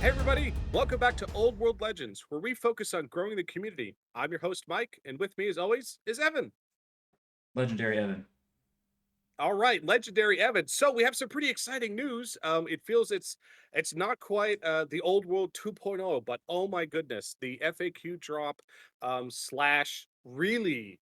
Hey, everybody, welcome back to Old World Legends, where we focus on growing the community. I'm your host, Mike, and with me, as always, is Evan. Legendary Evan. All right, legendary Evan. So we have some pretty exciting news. It feels it's not quite the Old World 2.0, but oh my goodness, the FAQ drop slash really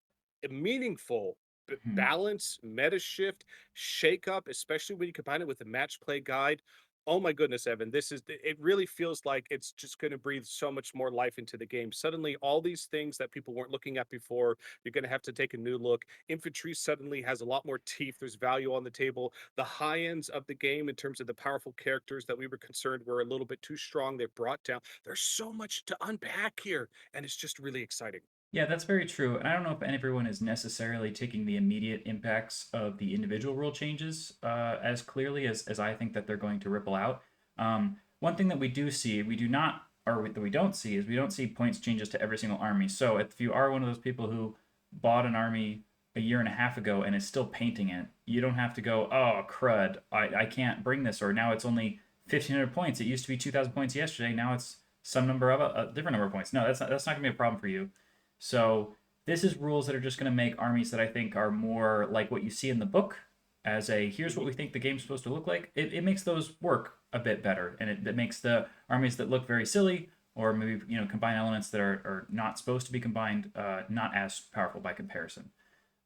meaningful Mhm. balance, meta shift, shake up, especially when you combine it with the match play guide. Oh my goodness, Evan, it really feels like it's just going to breathe so much more life into the game. Suddenly, all these things that people weren't looking at before, you're going to have to take a new look. Infantry suddenly has a lot more teeth. There's value on the table. The high ends of the game, in terms of the powerful characters that we were concerned were a little bit too strong, they've brought down. There's so much to unpack here, and it's just really exciting. Yeah, that's very true. And I don't know if everyone is necessarily taking the immediate impacts of the individual rule changes as clearly as I think that they're going to ripple out. One thing that we do see, we do not, or that we don't see, is we don't see points changes to every single army. So if you are one of those people who bought an army a year and a half ago and is still painting it, you don't have to go, oh, crud, I can't bring this, or now it's only 1,500 points. It used to be 2,000 points yesterday. Now it's some number of a different number of points. No, that's not going to be a problem for you. So this is rules that are just going to make armies that I think are more like what you see in the book as a here's what Mhm. we think the game's supposed to look like. It makes those work a bit better, and it makes the armies that look very silly or maybe combine elements that are not supposed to be combined not as powerful by comparison.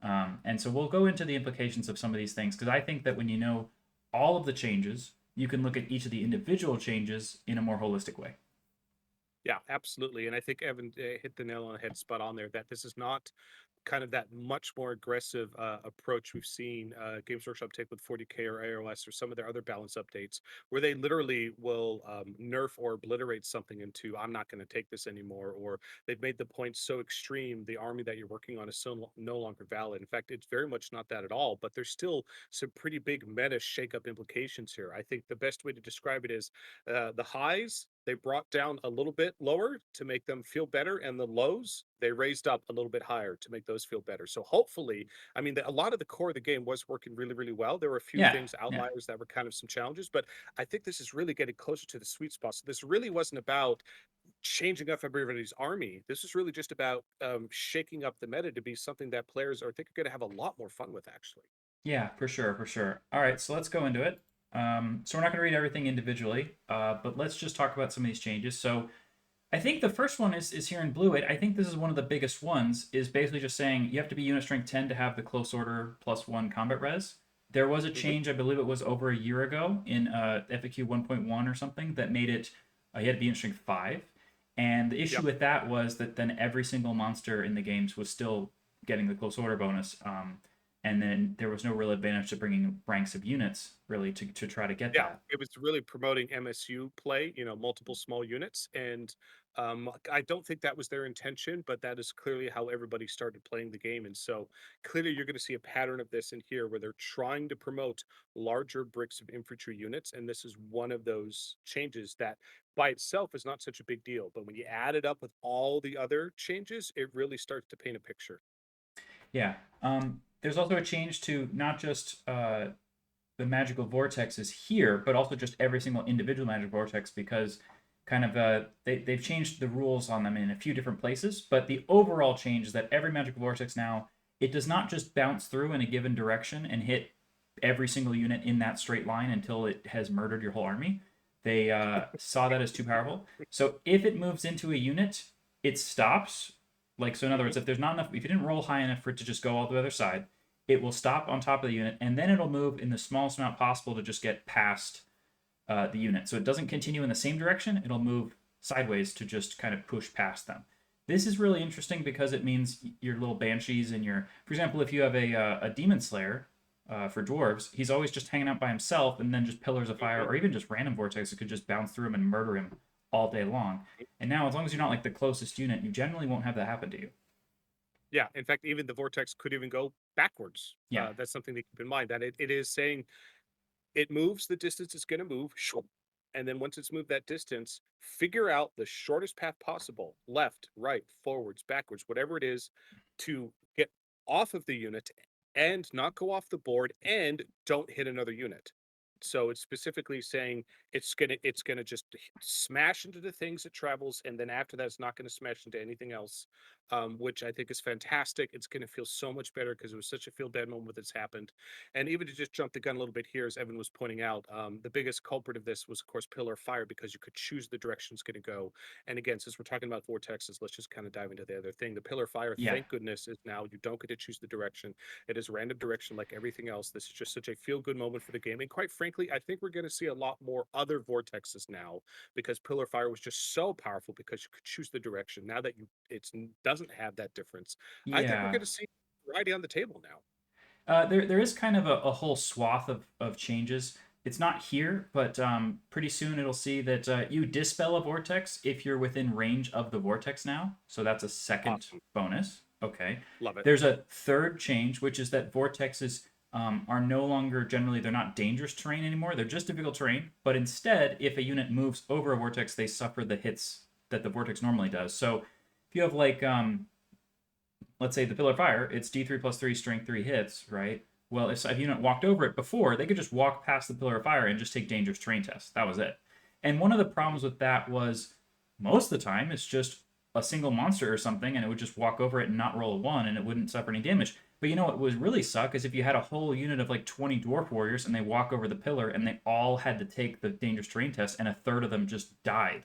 And so we'll go into the implications of some of these things because I think that when you know all of the changes, you can look at each of the individual changes in a more holistic way. Yeah, absolutely. And I think Evan hit the nail on the head spot on there that this is not kind of that much more aggressive approach we've seen Games Workshop take with 40K or AOS or some of their other balance updates, where they literally will nerf or obliterate something into I'm not going to take this anymore, or they've made the point so extreme the army that you're working on is no longer valid. In fact, it's very much not that at all. But there's still some pretty big meta shakeup implications here. I think the best way to describe it is the highs they brought down a little bit lower to make them feel better, and the lows they raised up a little bit higher to make those feel better. So hopefully, I mean, a lot of the core of the game was working really, really well. There were a few Yeah, things, yeah. outliers that were kind of some challenges, but I think this is really getting closer to the sweet spot. So this really wasn't about changing up everybody's army. This is really just about shaking up the meta to be something that players are, I think, are going to have a lot more fun with, actually. Yeah, for sure, for sure. All right, so let's go into it. So we're not going to read everything individually, but let's just talk about some of these changes. So I think the first one is here in blue. I think this is one of the biggest ones. Is basically just saying you have to be unit strength 10 to have the close order +1 combat res. There was a Hmm. change, I believe it was over a year ago in FAQ 1.1 or something that made it you had to be unit strength 5. And the issue Yep. with that was that then every single monster in the games was still getting the close order bonus. And then there was no real advantage to bringing ranks of units really to try to get Yeah, that. it was really promoting MSU play, multiple small units, and I don't think that was their intention, but that is clearly how everybody started playing the game. And so clearly, you're going to see a pattern of this in here, where they're trying to promote larger bricks of infantry units, and this is one of those changes that, by itself, is not such a big deal, but when you add it up with all the other changes, it really starts to paint a picture. Yeah. There's also a change to not just the magical vortexes here, but also just every single individual magical vortex because kind of they've changed the rules on them in a few different places. But the overall change is that every magical vortex now it does not just bounce through in a given direction and hit every single unit in that straight line until it has murdered your whole army. They saw that as too powerful. So if it moves into a unit, it stops. Like so, in other Hmm. words, if there's not enough, if you didn't roll high enough for it to just go all the other side, it will stop on top of the unit, and then it'll move in the smallest amount possible to just get past the unit. So it doesn't continue in the same direction, it'll move sideways to just kind of push past them. This is really interesting because it means your little banshees and your, for example, if you have a demon slayer for dwarves, he's always just hanging out by himself, and then just pillars of fire Hmm. or even just random vortex that could just bounce through him and murder him all day long. And now, as long as you're not like the closest unit, you generally won't have that happen to you. Yeah, in fact, even the vortex could even go backwards. Yeah, That's something to keep in mind, that it is saying it moves the distance it's going to move. And then once it's moved that distance, figure out the shortest path possible, left, right, forwards, backwards, whatever it is, to get off of the unit and not go off the board and don't hit another unit. So it's specifically saying it's gonna just smash into the things it travels, and then after that, it's not gonna smash into anything else, which I think is fantastic. It's gonna feel so much better because it was such a feel bad moment that's happened. And even to just jump the gun a little bit here, as Evan was pointing out, the biggest culprit of this was, of course, Pillar of Fire, because you could choose the direction it's gonna go. And again, since we're talking about vortexes, let's just kind of dive into the other thing. The Pillar of Fire, Yeah. thank goodness, is now you don't get to choose the direction. It is random direction like everything else. This is just such a feel good moment for the game. And quite frankly, I think we're going to see a lot more other vortexes now, because Pillar of Fire was just so powerful because you could choose the direction. Now that it doesn't have that difference, I think we're Yeah. going to see variety on the table now. There is kind of a whole swath of changes. It's not here, but pretty soon it'll see that you dispel a vortex if you're within range of the vortex now. So that's a second Awesome. bonus. Okay. Love it. There's a third change, which is that vortexes are no longer generally, they're not dangerous terrain anymore. They're just difficult terrain. But instead, if a unit moves over a vortex, they suffer the hits that the vortex normally does. So if you have like let's say the Pillar of Fire, it's D3 plus 3, strength 3 hits, right? Well, if a unit walked over it before, they could just walk past the Pillar of Fire and just take dangerous terrain tests. That was it. And one of the problems with that was most of the time it's just a single monster or something, and it would just walk over it and not roll a 1, and it wouldn't suffer any damage. But you know what would really suck is if you had a whole unit of like 20 Dwarf Warriors and they walk over the pillar and they all had to take the dangerous terrain test, and a third of them just died.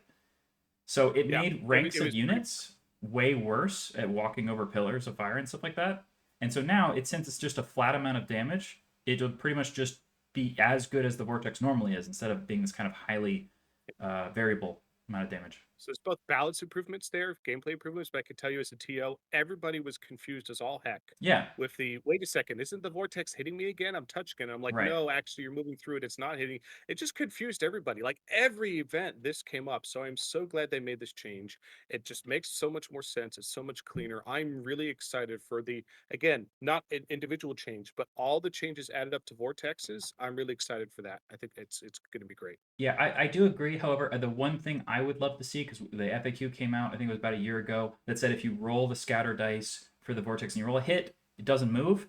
So it Yeah, made it, ranks it of was pretty. units way worse at walking over pillars of fire and stuff like that. And so now, since it's just a flat amount of damage, it'll pretty much just be as good as the vortex normally is, instead of being this kind of highly variable amount of damage. So there's both balance improvements there, gameplay improvements, but I can tell you as a TO, everybody was confused as all heck Yeah, with the wait a second, isn't the vortex hitting me again? I'm touching it. I'm like, right. no, actually, you're moving through it. It's not hitting. It just confused everybody. Like every event, this came up. So I'm so glad they made this change. It just makes so much more sense. It's so much cleaner. I'm really excited for the, again, not an individual change, but all the changes added up to vortexes. I'm really excited for that. I think it's going to be great. Yeah, I do agree. However, the one thing I would love to see, because the FAQ came out, I think it was about a year ago, that said if you roll the scatter dice for the vortex and you roll a hit, it doesn't move.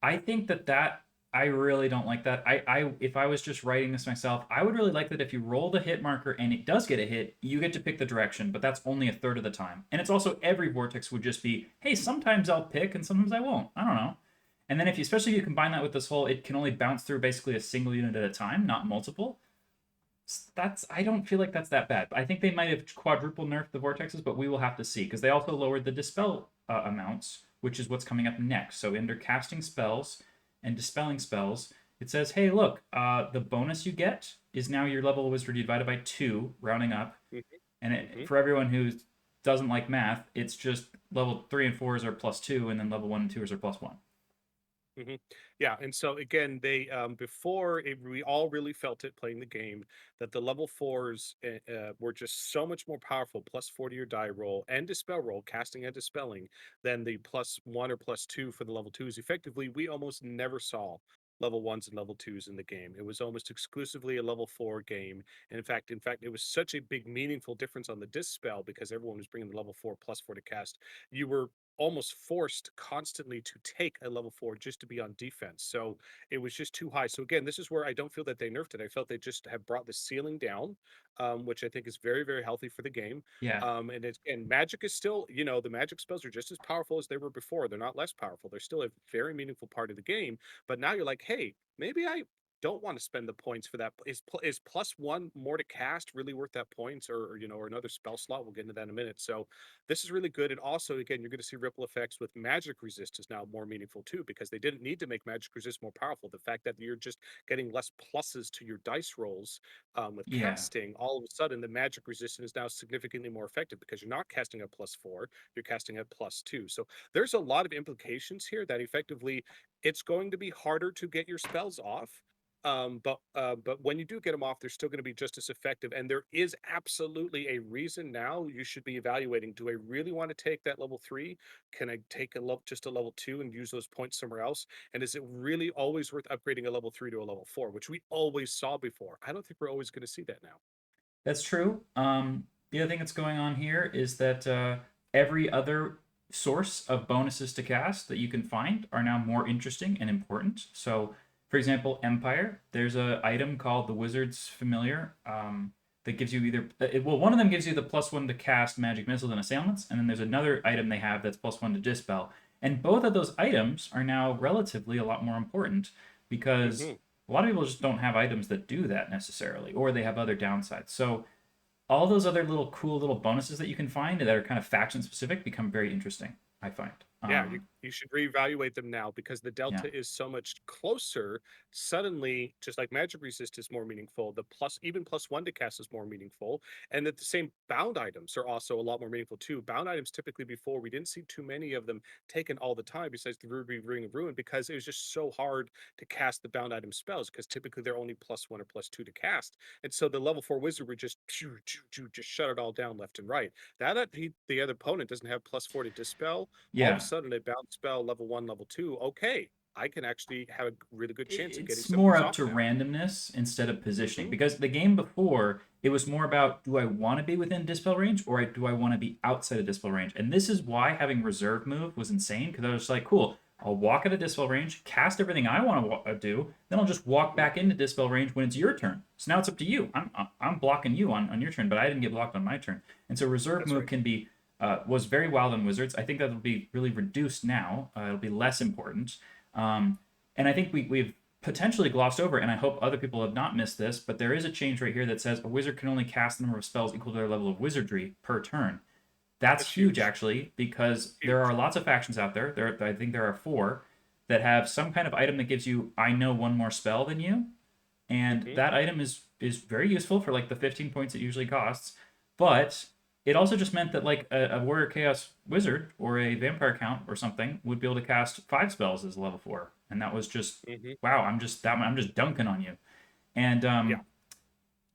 I think that I really don't like that. I if I was just writing this myself, I would really like that if you roll the hit marker and it does get a hit, you get to pick the direction, but that's only a third of the time. And it's also every vortex would just be, hey, sometimes I'll pick and sometimes I won't. I don't know. And then if you, especially if you combine that with this whole, it can only bounce through basically a single unit at a time, not multiple. That's, I don't feel like that's that bad. I think they might have quadruple nerfed the vortexes, but we will have to see, because they also lowered the dispel amounts, which is what's coming up next. So under casting spells and dispelling spells, it says, hey, look, the bonus you get is now your level of wizardry divided by 2, rounding up. And Hmm. for everyone who doesn't like math, it's just level 3 and 4s are +2, and then level 1 and 2s are +1. Hmm. Yeah, and so again, they before it, we all really felt it playing the game that the level fours were just so much more powerful, +4 to your die roll and dispel roll, casting and dispelling, than the +1 or +2 for the level twos. Effectively, we almost never saw level ones and level twos in the game. It was almost exclusively a level four game. And in fact, it was such a big, meaningful difference on the dispel because everyone was bringing the level four +4 to cast. You were almost forced constantly to take a level four just to be on defense. So it was just too high. So again, this is where I don't feel that they nerfed it. I felt they just have brought the ceiling down, which I think is very, very healthy for the game. Yeah. And it's, and magic is still, the magic spells are just as powerful as they were before. They're not less powerful. They're still a very meaningful part of the game. But now you're like, hey, maybe I don't want to spend the points for that. Is +1 more to cast really worth that points, or another spell slot? We'll get into that in a minute. So this is really good. And also, again, you're going to see ripple effects with magic resist is now more meaningful too, because they didn't need to make magic resist more powerful. The fact that you're just getting less pluses to your dice rolls with Yeah. casting, all of a sudden the magic resistance is now significantly more effective because you're not casting at +4, you're casting at +2. So there's a lot of implications here that effectively it's going to be harder to get your spells off. But when you do get them off, they're still going to be just as effective. And there is absolutely a reason now you should be evaluating: do I really want to take that level 3? Can I take just a level 2 and use those points somewhere else? And is it really always worth upgrading a level 3 to a level 4, which we always saw before? I don't think we're always going to see that now. That's true. The other thing that's going on here is that every other source of bonuses to cast that you can find are now more interesting and important. So For example, Empire, there's a item called the Wizard's Familiar that gives you either well, one of them gives you the +1 to cast magic missiles and assailants, and then there's another item they have that's +1 to dispel. And both of those items are now relatively a lot more important because Hmm. a lot of people just don't have items that do that necessarily, or they have other downsides. So all those other little cool little bonuses that you can find that are kind of faction specific become very interesting, I find. Yeah, you should reevaluate them now because the Yeah. delta is so much closer. Suddenly, just like magic resist is more meaningful, the plus even +1 to cast is more meaningful, and that the same bound items are also a lot more meaningful too. Bound items typically before we didn't see too many of them taken all the time, besides the Ruby Ring of Ruin, because it was just so hard to cast the bound item spells because typically they're only +1 or +2 to cast, and so the level 4 wizard would just just shut it all down left and right. The other opponent doesn't have +4 to dispel, all of a Yeah. sudden a bounce spell level 1, level 2. Okay, I can actually have a really good chance of getting It's some of more these up off to now. randomness instead of positioning Hmm. because the game before it was more about do I want to be within dispel range or do I want to be outside of dispel range, and this is why having reserve move was insane because I was like, cool, I'll walk at a dispel range, cast everything I want to do, then I'll just walk back Hmm. into dispel range when it's your turn. So now it's up to you. I'm blocking you on your turn, but I didn't get blocked on my turn, and so reserve That's move right. can be was very wild on wizards. I think that'll be really reduced now. It'll be less important. Um, and I think we've potentially glossed over, and I hope other people have not missed this, but there is a change right here that says a wizard can only cast the number of spells equal to their level of wizardry per turn. That's That's huge, huge. actually, because there Huge. are lots of factions out there. I think there are four that have some kind of item that gives you, I know one more spell than you, and Hmm. that item is very useful for like the 15 points it usually costs. But it also just meant that like a warrior chaos wizard or a vampire count or something would be able to cast 5 spells as a level 4, and that was just Hmm. wow. I'm just dunking on you. And Yeah,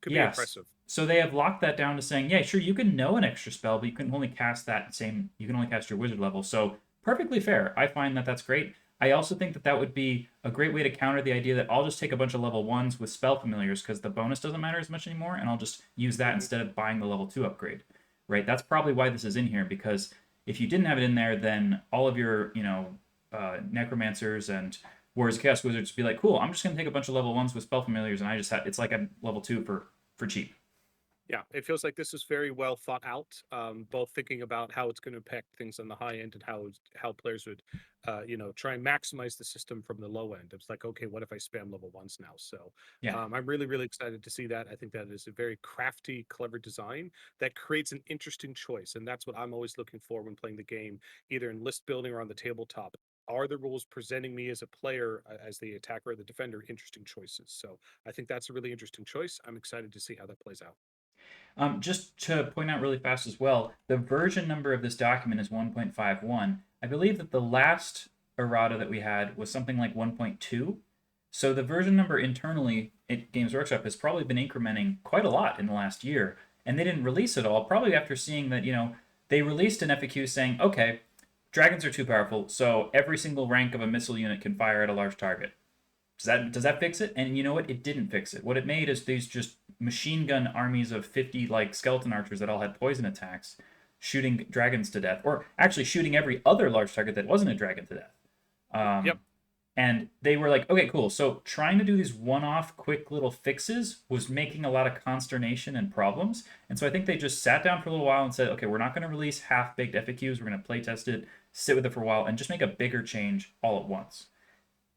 could be yes, impressive. so they have locked that down to saying, yeah, sure, you can know an extra spell, but you can only cast that same. You can only cast your wizard level. So perfectly fair. I find that that's great. I also think that that would be a great way to counter the idea that I'll just take a bunch of level ones with spell familiars because the bonus doesn't matter as much anymore, and I'll just use that Hmm. instead of buying the level 2 upgrade. Right? That's probably why this is in here because if you didn't have it in there, then all of your necromancers and Warriors of Chaos Wizards be like, cool, I'm just gonna take a bunch of level ones with spell familiars, and I just have it's like I'm level 2 for cheap. Yeah, it feels like this is very well thought out. Both thinking about how it's going to impact things on the high end and how players would, try and maximize the system from the low end. It's like, okay, what if I spam level ones now? So Yeah. I'm really, really excited to see that. I think that is a very crafty, clever design that creates an interesting choice, and that's what I'm always looking for when playing the game, either in list building or on the tabletop. Are the rules presenting me as a player, as the attacker or the defender, interesting choices? So I think that's a really interesting choice. I'm excited to see how that plays out. Just to point out really fast as well, the version number of this document is 1.51. I believe that the last errata that we had was something like 1.2. So the version number internally at Games Workshop has probably been incrementing quite a lot in the last year. And they didn't release it all, probably after seeing that, they released an FAQ saying, okay, dragons are too powerful, so every single rank of a missile unit can fire at a large target. Does that fix it? And you know what? It didn't fix it. What it made is these just machine gun armies of 50 like skeleton archers that all had poison attacks, shooting dragons to death, or actually shooting every other large target that wasn't a dragon to death. Yep. And they were like, okay, cool. So trying to do these one-off, quick little fixes was making a lot of consternation and problems. And so I think they just sat down for a little while and said, okay, we're not going to release half-baked FAQs. We're going to play test it, sit with it for a while, and just make a bigger change all at once.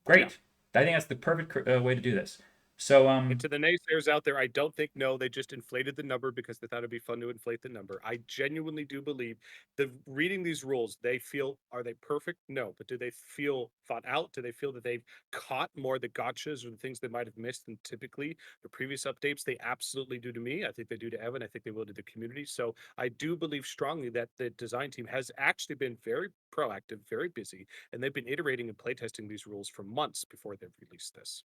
Yeah. Great. I think that's the perfect way to do this. So And to the naysayers out there, I don't think no, they just inflated the number because they thought it'd be fun to inflate the number. I genuinely do believe the reading these rules, they feel are they perfect? No, but do they feel thought out? Do they feel that they've caught more the gotchas or the things they might have missed than typically the previous updates? They absolutely do to me. I think they do to Evan. I think they will to the community. So I do believe strongly that the design team has actually been very proactive, very busy, and they've been iterating and playtesting these rules for months before they've released this.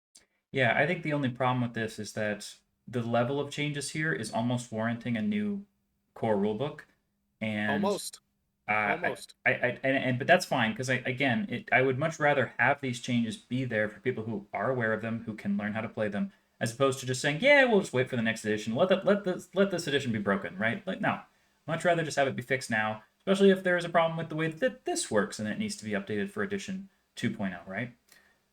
yeah, I think the only problem with this is that the level of changes here is almost warranting a new core rulebook, and Almost. I, Almost. but that's fine because I would much rather have these changes be there for people who are aware of them, who can learn how to play them, as opposed to just saying, yeah, we'll just wait for the next edition. Let this edition be broken, right? Like no, much rather just have it be fixed now, especially if there is a problem with the way that this works and it needs to be updated for edition 2.0, right?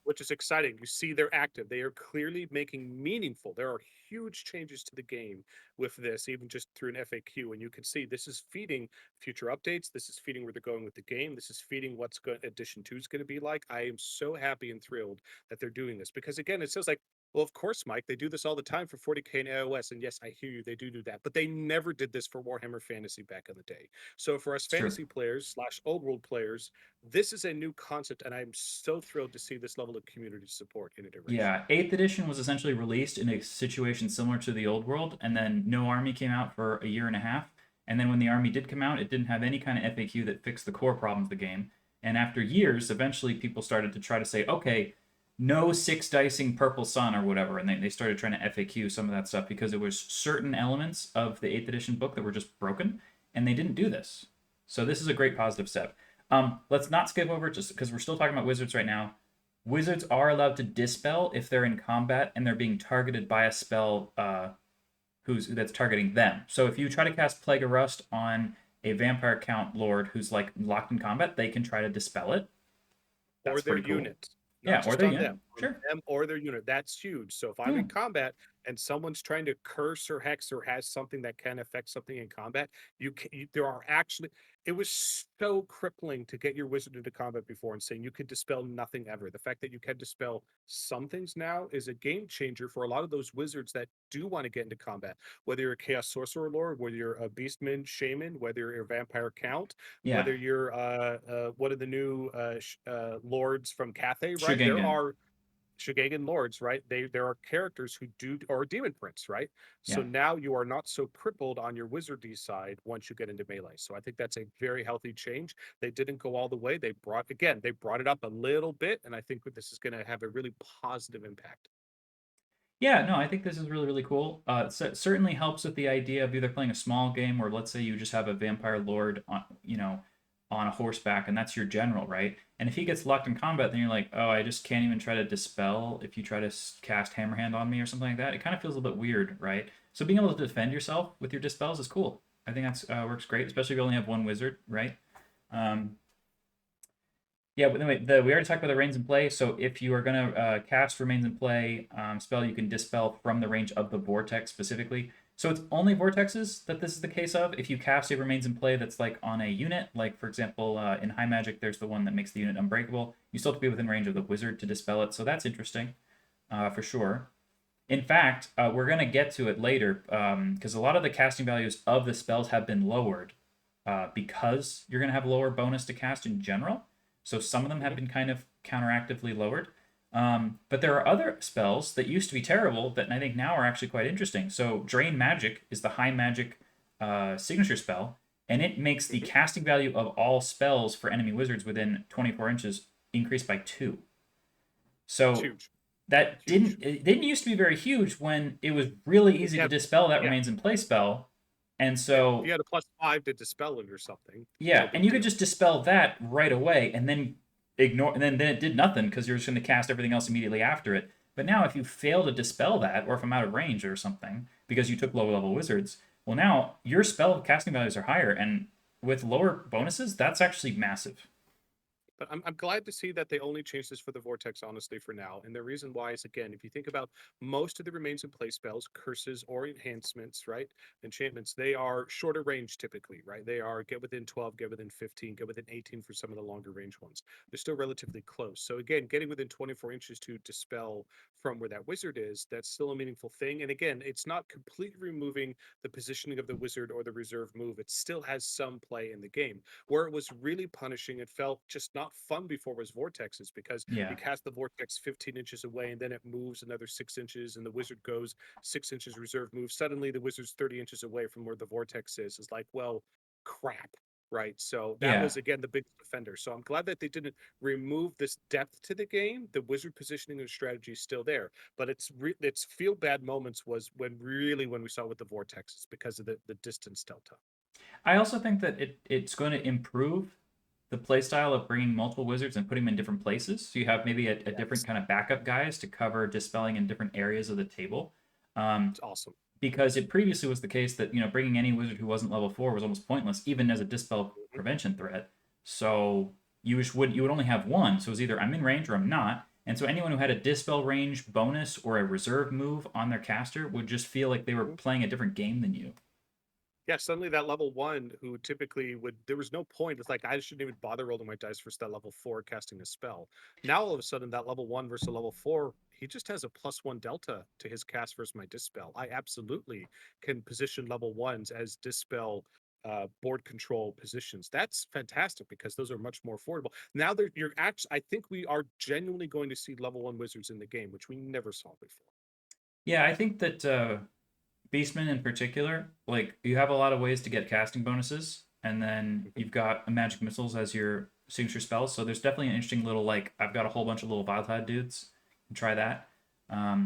which is exciting. You see they're active. They are clearly making meaningful. There are huge changes to the game with this, even just through an FAQ. And you can see this is feeding future updates. This is feeding where they're going with the game. This is feeding what's edition 2 is going to be like. I am so happy and thrilled that they're doing this because again, it says like, well, of course, Mike, they do this all the time for 40K and AOS. And yes, I hear you, they do that. But they never did this for Warhammer Fantasy back in the day. So for us It's true. fantasy players slash old world players, this is a new concept, and I'm so thrilled to see this level of community support in iteration. Yeah, 8th edition was essentially released in a situation similar to the old world, and then no army came out for a year and a half. And then when the army did come out, it didn't have any kind of FAQ that fixed the core problems of the game. And after years, eventually people started to try to say, okay, no six dicing purple sun or whatever, and they started trying to FAQ some of that stuff because there was certain elements of the 8th edition book that were just broken, and they didn't do this. So this is a great positive step. Let's not skip over just because we're still talking about wizards right now. Wizards are allowed to dispel if they're in combat and they're being targeted by a spell that's targeting them. So if you try to cast Plague of Rust on a Vampire Count Lord who's like locked in combat, they can try to dispel it. That's or their cool. Unit. Yeah, or their unit. Sure. Them or their unit. That's huge. So if I'm in combat and someone's trying to curse or hex or has something that can affect something in combat, there are actually. It was so crippling to get your wizard into combat before and saying you could dispel nothing ever. The fact that you can dispel some things now is a game changer for a lot of those wizards that do want to get into combat. Whether you're a Chaos Sorcerer Lord, whether you're a Beastman Shaman, whether you're a Vampire Count, whether you're one of the new lords from Cathay, right? Shugengan. There are Shugengan lords, right? There are characters who do, or demon prince, right? So now you are not so crippled on your wizardry side once you get into melee. So I think that's a very healthy change. They didn't go all the way. They brought it up a little bit, and I think that this is going to have a really positive impact. Yeah, no, I think this is really, really cool. It certainly helps with the idea of either playing a small game where, let's say, you just have a vampire lord on, on a horseback, and that's your general, right? And if he gets locked in combat, then you're like, oh, I just can't even try to dispel if you try to cast Hammerhand on me or something like that. It kind of feels a little bit weird, right? So being able to defend yourself with your dispels is cool. I think that's works great, especially if you only have one wizard, right? Yeah, but anyway, we already talked about the Remains in Play. So if you are going to cast Remains in Play spell, you can dispel from the range of the Vortex specifically. So it's only Vortexes that this is the case of. If you cast a Remains in Play that's like on a unit, like for example, in High Magic, there's the one that makes the unit unbreakable. You still have to be within range of the Wizard to dispel it. So that's interesting for sure. In fact, we're going to get to it later because a lot of the casting values of the spells have been lowered because you're going to have lower bonus to cast in general. So some of them have been kind of counteractively lowered. But there are other spells that used to be terrible that I think now are actually quite interesting. So Drain Magic is the High Magic signature spell, and it makes the casting value of all spells for enemy wizards within 24 inches increase by 2. So that didn't used to be very huge when it was really easy to dispel that Remains in Play spell. And so you had a +5 to dispel it or something. Yeah, and you could just dispel that right away and then ignore, and then it did nothing because you're just going to cast everything else immediately after it. But now if you fail to dispel that, or if I'm out of range or something because you took lower level wizards, well now your spell casting values are higher, and with lower bonuses, that's actually massive. But I'm glad to see that they only changed this for the Vortex, honestly, for now. And the reason why is, again, if you think about most of the Remains in Play spells, curses or enhancements, right? Enchantments, they are shorter range typically, right? They are get within 12, get within 15, get within 18 for some of the longer range ones. They're still relatively close. So again, getting within 24 inches to dispel from where that wizard is, that's still a meaningful thing. And again, it's not completely removing the positioning of the wizard or the reserve move. It still has some play in the game. Where it was really punishing, it felt just not fun before was vortexes because you cast the vortex 15 inches away and then it moves another 6 inches and the wizard goes 6 inches reserve move. Suddenly the wizard's 30 inches away from where the vortex is. It's like, well, crap, right? So that was again the big defender. So I'm glad that they didn't remove this depth to the game. The wizard positioning and strategy is still there, but it's feel bad moments was when we saw with the vortexes because of the distance delta. I also think that it's going to improve the playstyle of bringing multiple wizards and putting them in different places. So you have maybe a different kind of backup guys to cover dispelling in different areas of the table. It's awesome. Because it previously was the case that bringing any wizard who wasn't level 4 was almost pointless, even as a dispel prevention threat. So you would only have one. So it was either I'm in range or I'm not. And so anyone who had a dispel range bonus or a reserve move on their caster would just feel like they were Mhm. playing a different game than you. Yeah, suddenly that level 1 who typically would there was no point. It's like I shouldn't even bother rolling my dice versus that level 4 casting a spell. Now all of a sudden that level 1 versus a level 4, he just has a +1 delta to his cast versus my dispel. I absolutely can position level 1s as dispel board control positions. That's fantastic because those are much more affordable. Now you're actually I think we are genuinely going to see level 1 wizards in the game, which we never saw before. Yeah, I think that Beastmen in particular, like you have a lot of ways to get casting bonuses, and then Mhm. you've got magic missiles as your signature spells. So there's definitely an interesting little like I've got a whole bunch of little Wildtide dudes. Try that.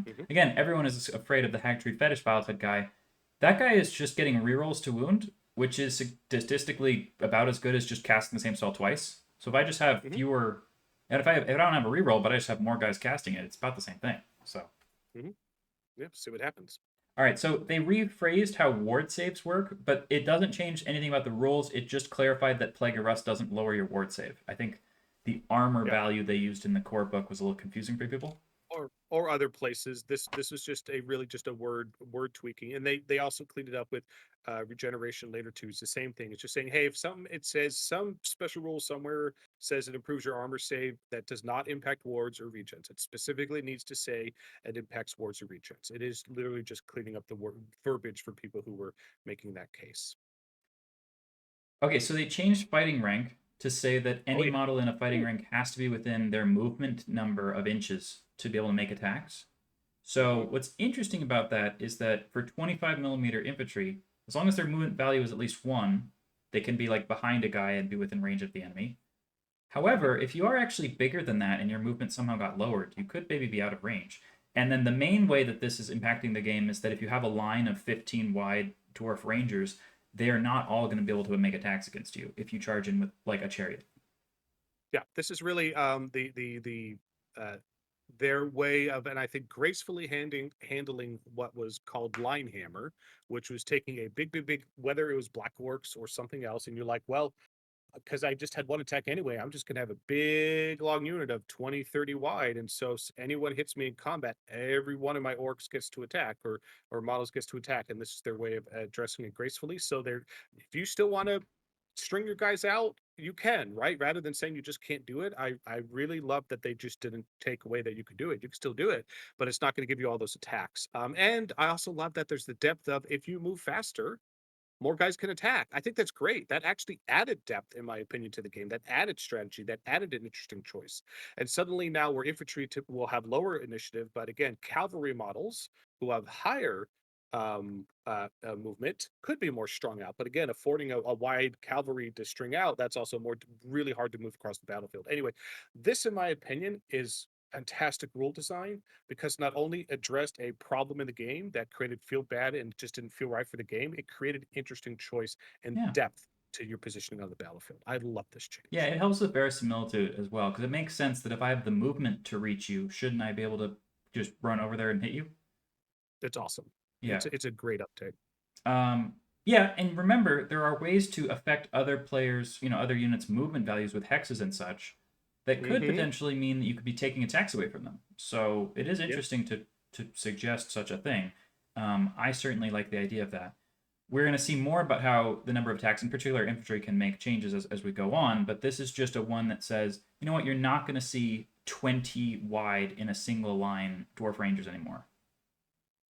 Mhm. Again, everyone is afraid of the Hagtree Fetish Wildtide guy. That guy is just getting rerolls to wound, which is statistically about as good as just casting the same spell twice. So if I just have Mhm. fewer, and if I don't have a reroll, but I just have more guys casting it, it's about the same thing. So Mhm. Yeah, see what happens. all right, so they rephrased how ward saves work, but it doesn't change anything about the rules. It just clarified that Plague of Rust doesn't lower your ward save. I think the armor Yeah. value they used in the core book was a little confusing for people. Or other places. This was just a really just a word tweaking, and they also cleaned it up with regeneration later too. It's the same thing. It's just saying, hey, if some it says some special rule somewhere says it improves your armor save, that does not impact wards or regens. It specifically needs to say it impacts wards or regens. It is literally just cleaning up the word verbiage for people who were making that case. Okay, so they changed fighting rank to say that Oh any yeah. model in a fighting Ooh. rank has to be within their movement number of inches to be able to make attacks. So Hmm. what's interesting about that is that for 25 millimeter infantry, as long as their movement value is at least one, they can be like behind a guy and be within range of the enemy. Hmm. However, if you are actually bigger than that and your movement somehow got lowered, you could maybe be out of range. And then the main way that this is impacting the game is that if you have a line of 15 wide dwarf rangers, they are not all going to be able to make attacks against you if you charge in with like a chariot. Yeah, this is really uh, their way of, and I think gracefully handling what was called line hammer, which was taking a big, whether it was black works or something else, and you're like, well, because I just had one attack anyway, I'm just going to have a big long unit of 20, 30 wide. And so anyone hits me in combat, every one of my orcs gets to attack or models gets to attack. And this is their way of addressing it gracefully. So they're, if you still want to string your guys out, you can, right? Rather than saying you just can't do it. I really love that they just didn't take away that you could do it. You can still do it, but it's not going to give you all those attacks. And I also love that there's the depth of if you move faster, more guys can attack. I think that's great. That actually added depth, in my opinion, to the game. That added strategy. That added an interesting choice. And suddenly now, where infantry will have lower initiative, but again, cavalry models who have higher movement could be more strung out. But again, affording a wide cavalry to string out, that's also more really hard to move across the battlefield. Anyway, this, in my opinion, is fantastic rule design because not only addressed a problem in the game that created feel bad and just didn't feel right for the game, it created interesting choice and Yeah. depth to your positioning on the battlefield. I love this Yeah, change. it helps with verisimilitude as well, because it makes sense that if I have the movement to reach you, shouldn't I be able to just run over there and hit you? It's awesome. Yeah. It's a great update. Um, yeah, and remember, there are ways to affect other players, other units' movement values with hexes and such that could Mm-hmm. potentially mean that you could be taking attacks away from them. So it is Yeah. interesting to suggest such a thing. I certainly like the idea of that. We're going to see more about how the number of attacks, in particular infantry, can make changes as we go on, but this is just a one that says, you know what, you're not going to see 20 wide in a single line dwarf rangers anymore.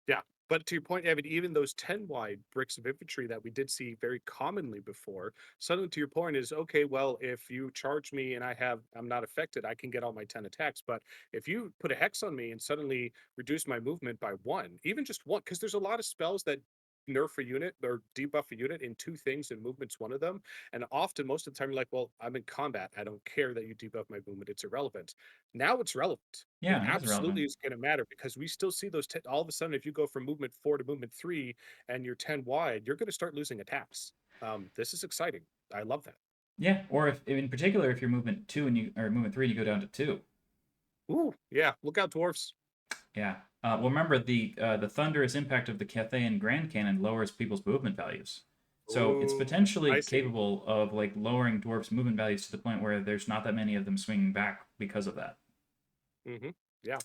Yeah. But to your point, Evan, even those 10 wide bricks of infantry that we did see very commonly before, suddenly to your point is okay, well, if you charge me and I'm not affected, I can get all my 10 attacks. But if you put a hex on me and suddenly reduce my movement by one, even just one, because there's a lot of spells that nerf a unit or debuff a unit in two things, and movement's one of them. And often, most of the time, you're like, well, I'm in combat. I don't care that you debuff my movement. It's irrelevant. Now it's relevant. It Yeah, it is absolutely relevant. is going to matter because we still see those all of a sudden if you go from movement 4 to movement 3 and you're 10 wide, you're going to start losing attacks. This is exciting. I love that. Yeah, or if in particular if you're movement two and you or movement three and you go down to two. Ooh, yeah, look out, dwarfs. Yeah. Well, remember the thunderous impact of the Cathayan Grand Cannon lowers people's movement values. So it's Ooh, potentially I see. capable of like lowering dwarfs' movement values to the point where there's not that many of them swinging back because of that. Hmm. Yeah,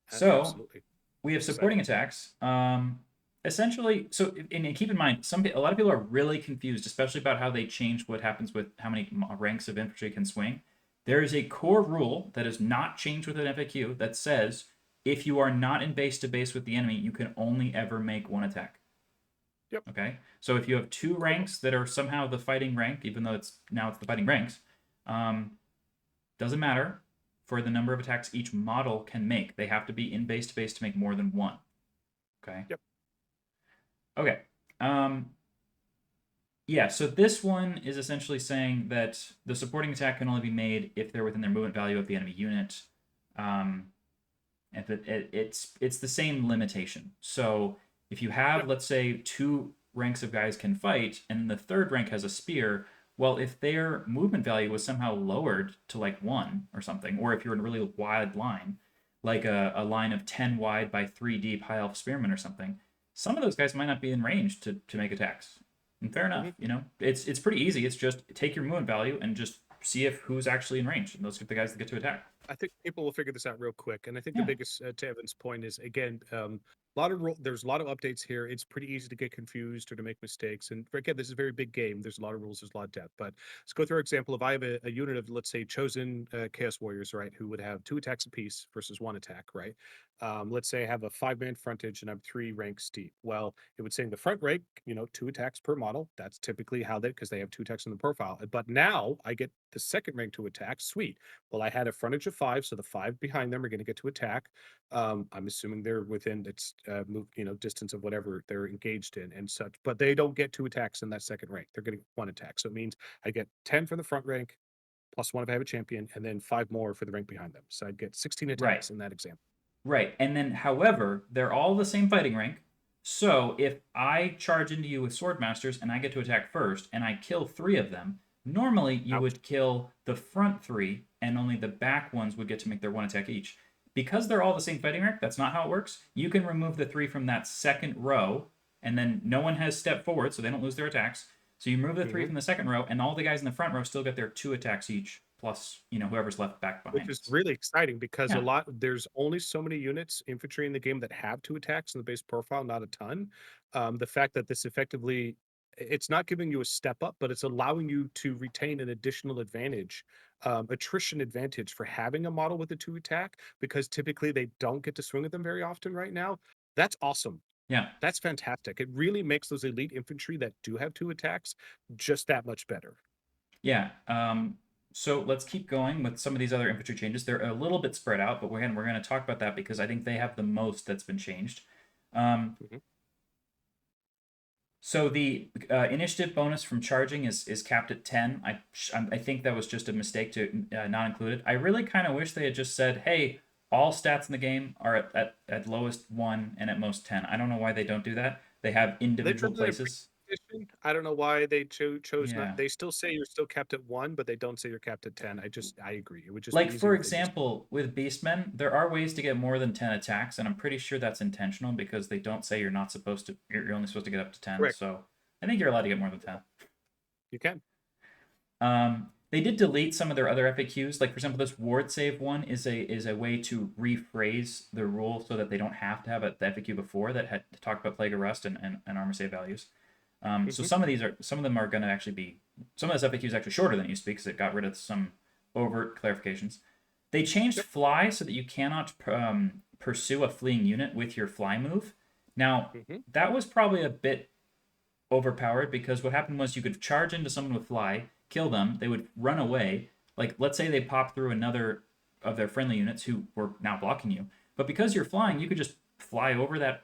So absolutely. we have supporting Exciting. attacks. Essentially, so and keep in mind, a lot of people are really confused, especially about how they change what happens with how many ranks of infantry can swing. There is a core rule that is not changed with an FAQ that says if you are not in base to base with the enemy, you can only ever make one attack. Yep. Okay, so if you have two Cool. ranks that are somehow the fighting rank, even though it's the fighting ranks, um, doesn't matter for the number of attacks each model can make. They have to be in base to base to make more than one. Okay. Yep. Okay. Um, yeah, so this one is essentially saying that the supporting attack can only be made if they're within their movement value of the enemy unit. Um, and it's the same limitation. So if you have, Yep. let's say, two ranks of guys can fight, and the third rank has a spear, well, if their movement value was somehow lowered to like one or something, or if you're in a really wide line, like a line of 10 wide by 3 deep high elf spearmen or something, some of those guys might not be in range to make attacks. And fair enough, Hmm. it's pretty easy. It's just take your movement value and just see if who's actually in range, and those are the guys that get to attack. I think people will figure this out real quick. And I think the Yeah, biggest, to Evan's point, is again, there's a lot of updates here. It's pretty easy to get confused or to make mistakes. And again, this is a very big game. There's a lot of rules. There's a lot of depth. But let's go through our example. If I have a unit of, let's say, chosen Chaos Warriors, right, who would have 2 attacks apiece versus 1 attack, right? Let's say I have a 5-man frontage and I'm 3 ranks deep. Well, it would say in the front rank, 2 attacks per model. That's typically how because they have 2 attacks in the profile. But now I get the second rank to attack. Sweet. Well, I had a frontage of 5, so the 5 behind them are going to get to attack. I'm assuming they're within its distance of whatever they're engaged in and such, but they don't get 2 attacks in that second rank. They're getting 1 attack. So it means I get 10 for the front rank, plus 1 if I have a champion, and then 5 more for the rank behind them. So I'd get 16 right. attacks in that example. Right. And then, however, they're all the same fighting rank. So if I charge into you with Swordmasters and I get to attack first and I kill 3 of them, normally you Ouch. would kill the front 3 and only the back ones would get to make their 1 attack each. Because they're all the same fighting rank, that's not how it works. You can remove the 3 from that second row and then no one has stepped forward so they don't lose their attacks. So you remove the 3 Hmm. from the second row and all the guys in the front row still get their 2 attacks each plus, whoever's left back Which behind. is really exciting because Yeah. there's only so many units infantry in the game that have 2 attacks in the base profile, not a ton. The fact that this effectively, it's not giving you a step up, but it's allowing you to retain an additional advantage, attrition advantage for having a model with a 2 attack, because typically they don't get to swing at them very often right now. That's awesome. Yeah. That's fantastic. It really makes those elite infantry that do have 2 attacks just that much better. Yeah. So let's keep going with some of these other infantry changes. They're a little bit spread out, but we're going to talk about that because I think they have the most that's been changed. Um, Mhm. so the initiative bonus from charging is capped at 10. I think that was just a mistake to not include it. I really kind of wish they had just said, hey, all stats in the game are at lowest 1 and at most 10. I don't know why they don't do that. They have They've individual done that in places. edition. I don't know why they chose not. Yeah. They still say you're still capped at 1, but they don't say you're capped at 10. I agree. It would just be Like for easier if they just. example, with Beastmen, there are ways to get more than 10 attacks, and I'm pretty sure that's intentional because they don't say you're not supposed to. You're only supposed to get up to 10. Correct. So I think you're allowed to get more than 10. You can. They did delete some of their other FAQs. Like for example, this ward save one is a way to rephrase the rule so that they don't have to have the FAQ before that had talked about plague arrest and armor save values. So Hmm. some of them are going to actually be some of this FAQ is actually shorter than it used to be because it got rid of some overt clarifications. They changed Yep. fly so that you cannot pursue a fleeing unit with your fly move. Now Hmm. that was probably a bit overpowered because what happened was you could charge into someone with fly, kill them, they would run away. Like let's say they pop through another of their friendly units who were now blocking you, but because you're flying, you could just fly over that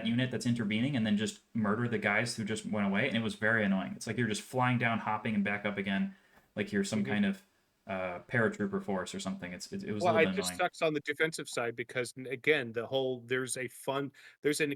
unit that's intervening and then just murder the guys who just went away, and it was very annoying. It's like you're just flying down, hopping, and back up again, like you're some Hmm. kind of paratrooper force or something. It was a Well, little it bit just annoying. sucks on the defensive side because again, there's a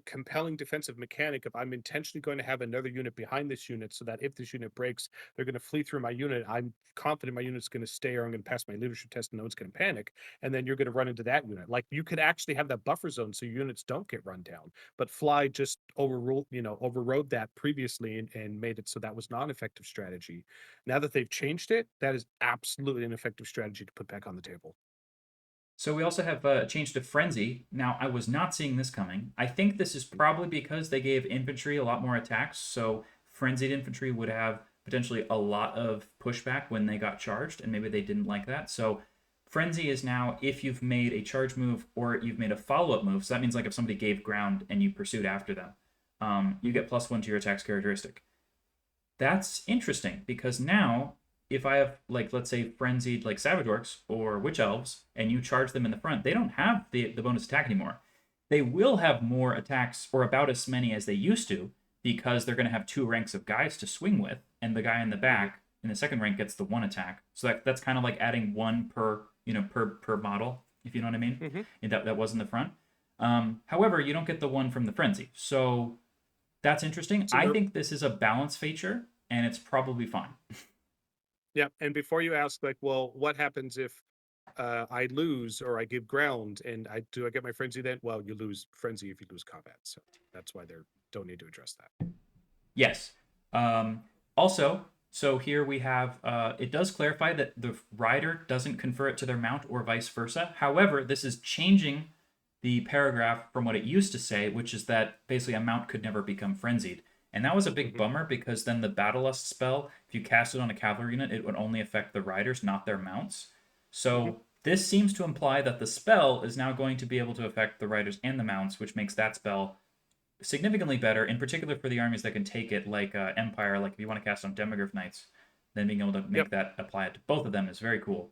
compelling defensive mechanic. If I'm intentionally going to have another unit behind this unit so that if this unit breaks, they're going to flee through my unit. I'm confident my unit's going to stay or I'm going to pass my leadership test and no one's going to panic. And then you're going to run into that unit. Like you could actually have that buffer zone so units don't get run down. But Fly just overrode that previously and made it so that was not an effective strategy. Now that they've changed it, that is absolutely an effective strategy to put back on the table. So we also have a change to frenzy. Now I was not seeing this coming. I think this is probably because they gave infantry a lot more attacks. So frenzied infantry would have potentially a lot of pushback when they got charged, and maybe they didn't like that. So frenzy is now if you've made a charge move or you've made a follow-up move. So that means like if somebody gave ground and you pursued after them, you get +1 to your attack's characteristic. That's interesting because now if I have like let's say frenzied like savage orcs or witch elves and you charge them in the front, they don't have the bonus attack anymore. They will have more attacks or about as many as they used to because they're going to have 2 ranks of guys to swing with, and the guy in the Mhm. back in the second rank gets the 1 attack. So that's kind of like adding 1 per per model, if you know what I mean. Mhm. And that was in the front. However, you don't get the 1 from the frenzy. So that's interesting. So I there, think this is a balance feature, and it's probably fine. yeah. And before you ask, like, well, what happens if I lose or I give ground and I get my frenzy then? Well, you lose frenzy if you lose combat. So that's why they don't need to address that. Yes. Um, Also, so here we have it does clarify that the rider doesn't confer it to their mount or vice versa. However, this is changing the paragraph from what it used to say, which is that basically a mount could never become frenzied. And that was a big Hmm. bummer because then the Battle Lust spell, if you cast it on a cavalry unit, it would only affect the riders, not their mounts. Hmm. So this seems to imply that the spell is now going to be able to affect the riders and the mounts, which makes that spell significantly better, in particular for the armies that can take it, like Empire. Like if you want to cast on Demogorgon Knights, then being able to Yep. make that apply it to both of them is very cool.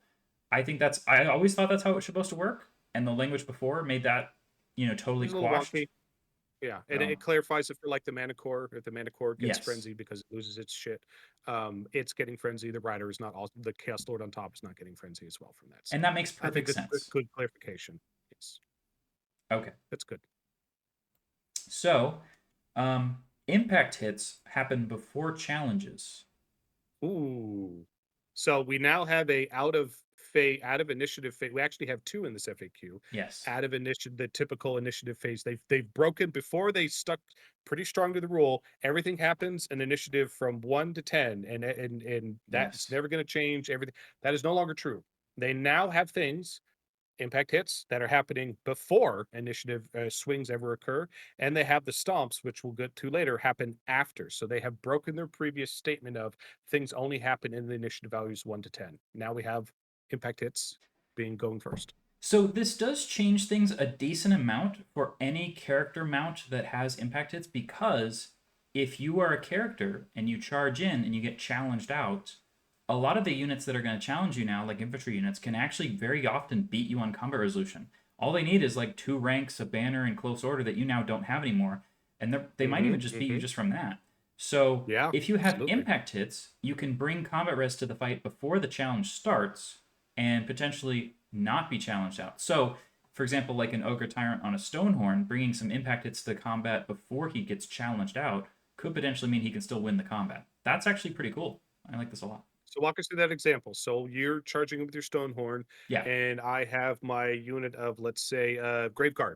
I think that's. I always thought that's how it was supposed to work, and the language before made that It totally was a little quashed. wonky. Yeah, and So it clarifies it for like the mana core. If the mana core gets yes, frenzy because it loses its shit, it's getting frenzy. The rider is not also the chaos lord on top is not getting frenzy as well from that. So and that makes I think perfect that's good, sense. good clarification. Yes, Okay, that's good. so impact hits happen before challenges. Ooh, so we now have a out of initiative phase. We actually have two in this FAQ. Yes, Out of initiative, the typical initiative phase. They've broken before they stuck pretty strong to the rule. Everything happens an initiative from 1 to 10, and that's yes. never going to change. Everything that is no longer true. They now have things impact hits that are happening before initiative swings ever occur, and they have the stomps, which we'll get to later, happen after. So they have broken their previous statement of things only happen in the initiative values 1 to 10. Now we have impact hits being going first. So this does change things a decent amount for any character mount that has impact hits, because if you are a character and you charge in and you get challenged out, a lot of the units that are going to challenge you now, like infantry units, can actually very often beat you on combat resolution. All they need is like 2 ranks, a banner, and close order that you now don't have anymore, and they might Mm-hmm. even just beat you Mm-hmm. just from that. So Yeah, if you have absolutely. impact hits, you can bring combat res to the fight before the challenge starts and potentially not be challenged out. So, for example, like an Ogre Tyrant on a Stonehorn, bringing some impact hits to combat before he gets challenged out could potentially mean he can still win the combat. That's actually pretty cool. I like this a lot. So walk us through that example. So you're charging with your Stonehorn, Yeah. and I have my unit of, let's say, Graveguard.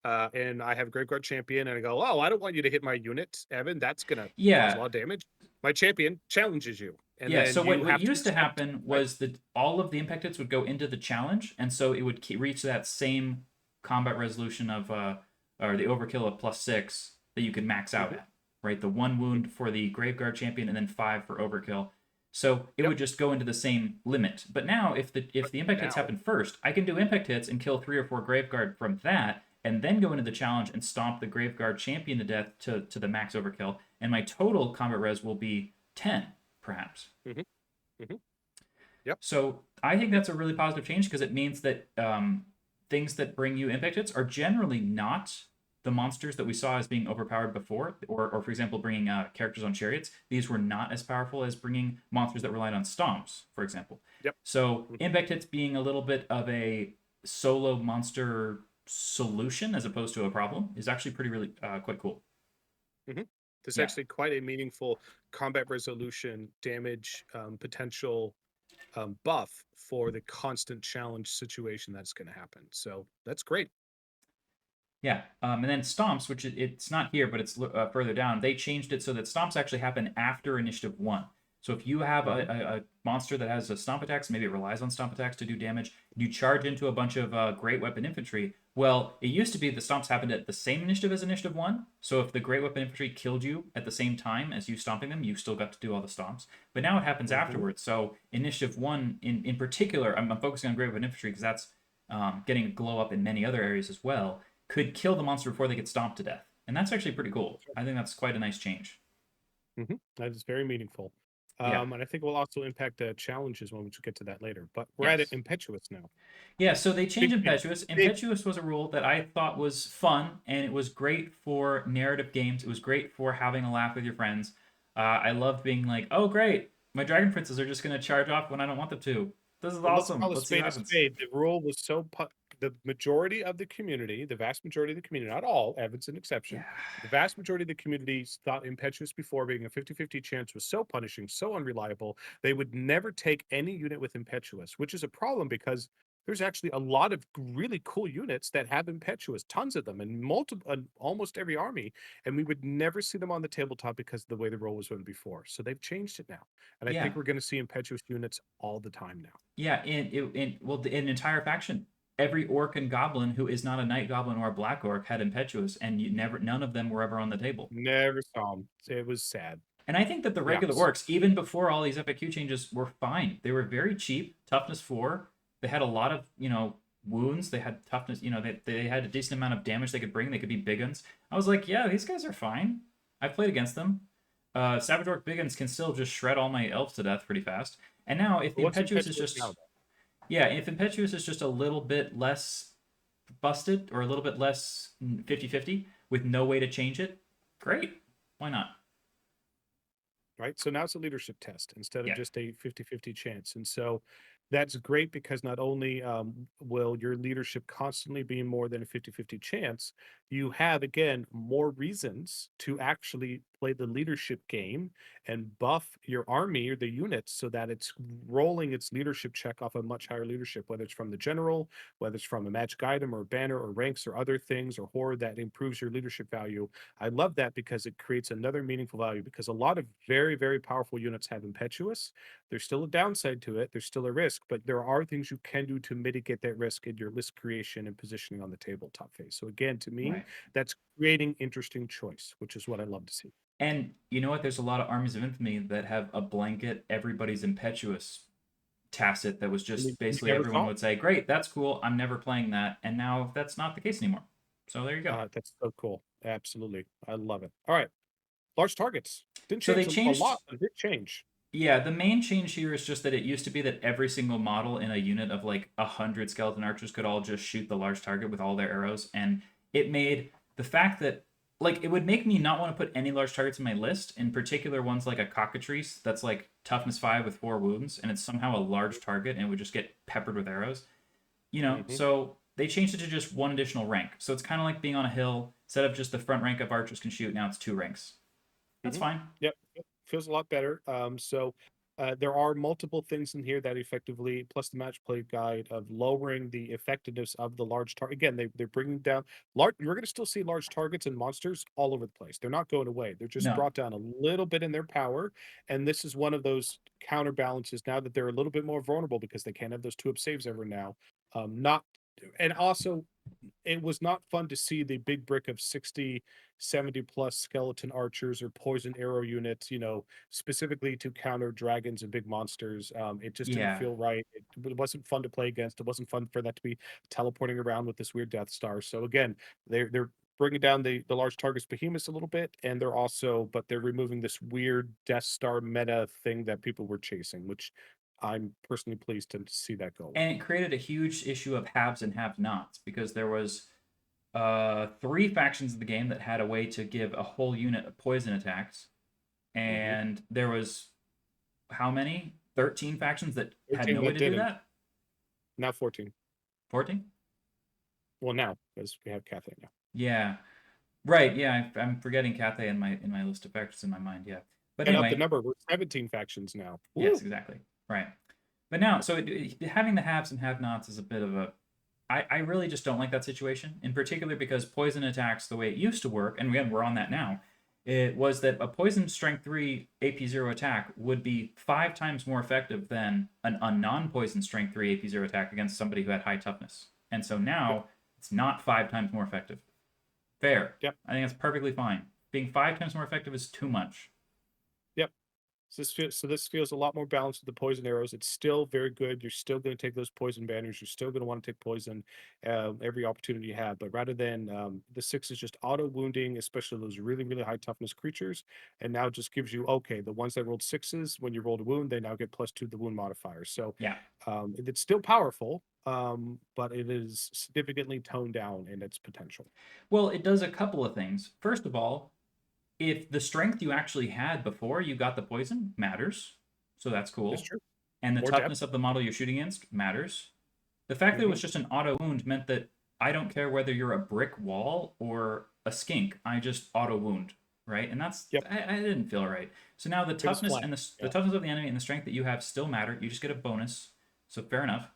And I have a Graveguard champion, and I go, "Oh, I don't want you to hit my unit, Evan. That's gonna cause a Yeah. lot of damage." My champion challenges you, and Yeah, then so you what have to used to accept, happen right? was that all of the impact hits would go into the challenge, and so it would reach that same combat resolution of or the overkill of +6 that you could max out Hmm. at, right? The 1 wound for the Graveguard champion, and then 5 for overkill. So it Yep. would just go into the same limit. But now, if But the impact hits now, happen first, I can do impact hits and kill 3 or 4 Graveguard from that, and then go into the challenge and stomp the Graveguard champion to death to the max overkill, and my total combat res will be 10, perhaps. hmm, hmm, yep. So I think that's a really positive change because it means that things that bring you impact hits are generally not the monsters that we saw as being overpowered before, or for example, bringing characters on chariots. These were not as powerful as bringing monsters that relied on stomps, for example. Yep. So Hmm. impact hits being a little bit of a solo monster solution as opposed to a problem is actually pretty really quite cool. Hmm. There's Yeah. actually quite a meaningful combat resolution damage potential buff for the constant challenge situation that's going to happen. So that's great. Yeah, and then stomps, which it's not here, but it's further down. They changed it so that stomps actually happen after initiative 1. So if you have Hmm. a monster that has a stomp attacks, maybe it relies on stomp attacks to do damage, you charge into a bunch of great weapon infantry. Well, it used to be the stomps happened at the same initiative as initiative one. So if the great weapon infantry killed you at the same time as you stomping them, you still got to do all the stomps. But now it happens Hmm. afterwards. So initiative one, in particular, I'm focusing on great weapon infantry because that's getting a glow up in many other areas as well, could kill the monster before they get stomped to death. And that's actually pretty cool. I think that's quite a nice change. That is very meaningful. Yeah. And I think it will also impact the challenges when we get to that later. But we're at it Yes. impetuous now. Yeah, so they changed Big change. Impetuous. Big. Impetuous was a rule that I thought was fun, and it was great for narrative games. It was great for having a laugh with your friends. I loved being like, oh, great, my Dragon Princes are just going to charge off when I don't want them to. This is Well, let's awesome. call a Let's see what spade a happens. spade. The rule was the majority of the community, the vast majority of the community, not all, Evan's an Yeah. exception. The vast majority of the community thought impetuous before being a 50-50 chance was so punishing, so unreliable, they would never take any unit with impetuous, which is a problem because there's actually a lot of really cool units that have impetuous, tons of them, and multiple, almost every army, and we would never see them on the tabletop because of the way the role was run before. So they've changed it now, and I Yeah. think we're going to see impetuous units all the time now. Yeah. In an entire faction, every orc and goblin who is not a night goblin or a black orc had Impetuous, and none of them were ever on the table. Never saw them. It was sad. And I think that the Yeah. regular orcs, even before all these FAQ changes, were fine. They were very cheap, toughness 4. They had a lot of, wounds. They had toughness, they had a decent amount of damage they could bring. They could be big guns. I was like, yeah, these guys are fine. I've played against them. Savage Orc big guns can still just shred all my elves to death pretty fast. And now, if the What's Impetuous is impetuous just, now, yeah, if Impetuous is just a little bit less busted or a little bit less 50-50 with no way to change it, great. Why not? right? So now it's a leadership test instead of Yeah. just a 50-50 chance. And so that's great because not only will your leadership constantly be more than a 50-50 chance, you have, again, more reasons to actually play the leadership game and buff your army or the units so that it's rolling its leadership check off a much higher leadership, whether it's from the general, whether it's from a magic item or banner or ranks or other things or horde that improves your leadership value. I love that because it creates another meaningful value because a lot of very, very powerful units have impetuous. There's still a downside to it. There's still a risk, but there are things you can do to mitigate that risk in your list creation and positioning on the tabletop phase. So again, to me, Right. that's creating interesting choice, which is what I love to see. And you know what? There's a lot of armies of infamy that have a blanket everybody's impetuous tacit that was And just you basically never everyone saw would say, "Great, that's cool. I'm never playing that." And now that's not the case anymore. So there you go. that's so cool. Absolutely. I love it. All right. Large targets. Didn't So they change a changed. lot, but it did change. Yeah, the main change here is just that it used to be that every single model in a unit of like 100 skeleton archers could all just shoot the large target with all their arrows, and it made the fact that like it would make me not want to put any large targets in my list, in particular ones like a cockatrice that's like toughness 5 with 4 wounds, and it's somehow a large target and it would just get peppered with arrows. Hmm. So they changed it to just one additional rank. So it's kind of like being on a hill. Instead of just the front rank of archers can shoot, now it's 2 ranks. That's Hmm. fine. Yep, feels a lot better. There are multiple things in here that effectively, plus the match play guide of lowering the effectiveness of the large target. Again, they're bringing down large. You're going to still see large targets and monsters all over the place. They're not going away. They're just No. brought down a little bit in their power, and this is one of those counterbalances now that they're a little bit more vulnerable because they can't have those 2-up saves ever now. Not and also it was not fun to see the big brick of 60, 70 plus skeleton archers or poison arrow units, specifically to counter dragons and big monsters. It just didn't Yeah. feel right. It wasn't fun to play against. It wasn't fun for that to be teleporting around with this weird Death Star. So again, they're bringing down the large targets behemoths a little bit, and they're removing this weird Death Star meta thing that people were chasing, which I'm personally pleased to see that go away. And it created a huge issue of haves and have-nots because there was 3 factions of the game that had a way to give a whole unit of poison attacks, Hmm. and there was how many? 13 factions that had 13 no way that to do didn't. that. Now 14. 14. Well, now because we have Cathay now. Yeah, right. Yeah, I'm forgetting Cathay in my list of factions in my mind. Yeah, but And up the anyway, number. We're 17 factions now. yes, Woo! exactly. Right. But now, so having the haves and have-nots is a bit of a. I really just don't like that situation, in particular because poison attacks, the way it used to work, and again, we're on that now, It was that a poison strength 3 AP0 attack would be 5 times more effective than a non-poison strength 3 AP0 attack against somebody who had high toughness. And so Yep. now it's not 5 times more effective. Fair. Yep. I think that's perfectly fine. Being 5 times more effective is too much. Yep. So this feels a lot more balanced with the poison arrows. It's still very good. You're still going to take those poison banners. You're still going to want to take poison every opportunity you have. But rather than the six is just auto wounding, especially those really really high toughness creatures, and now it just gives you okay the ones that rolled sixes when you rolled a wound they now get +2 to the wound modifier. So Yeah. it's still powerful, but it is significantly toned down in its potential. Well, it does a couple of things. First of all, if the strength you actually had before you got the poison matters, so that's It's cool. true. And the More depth. toughness of the model you're shooting against matters. The fact that it Hmm. was just an auto wound meant that I don't care whether you're a brick wall or a skink, I just auto wound, right? And that's Yep. I didn't feel right. So now the It was toughness flat. and the Yeah. toughness of the enemy and the strength that you have still matter. You just get a bonus, so fair enough.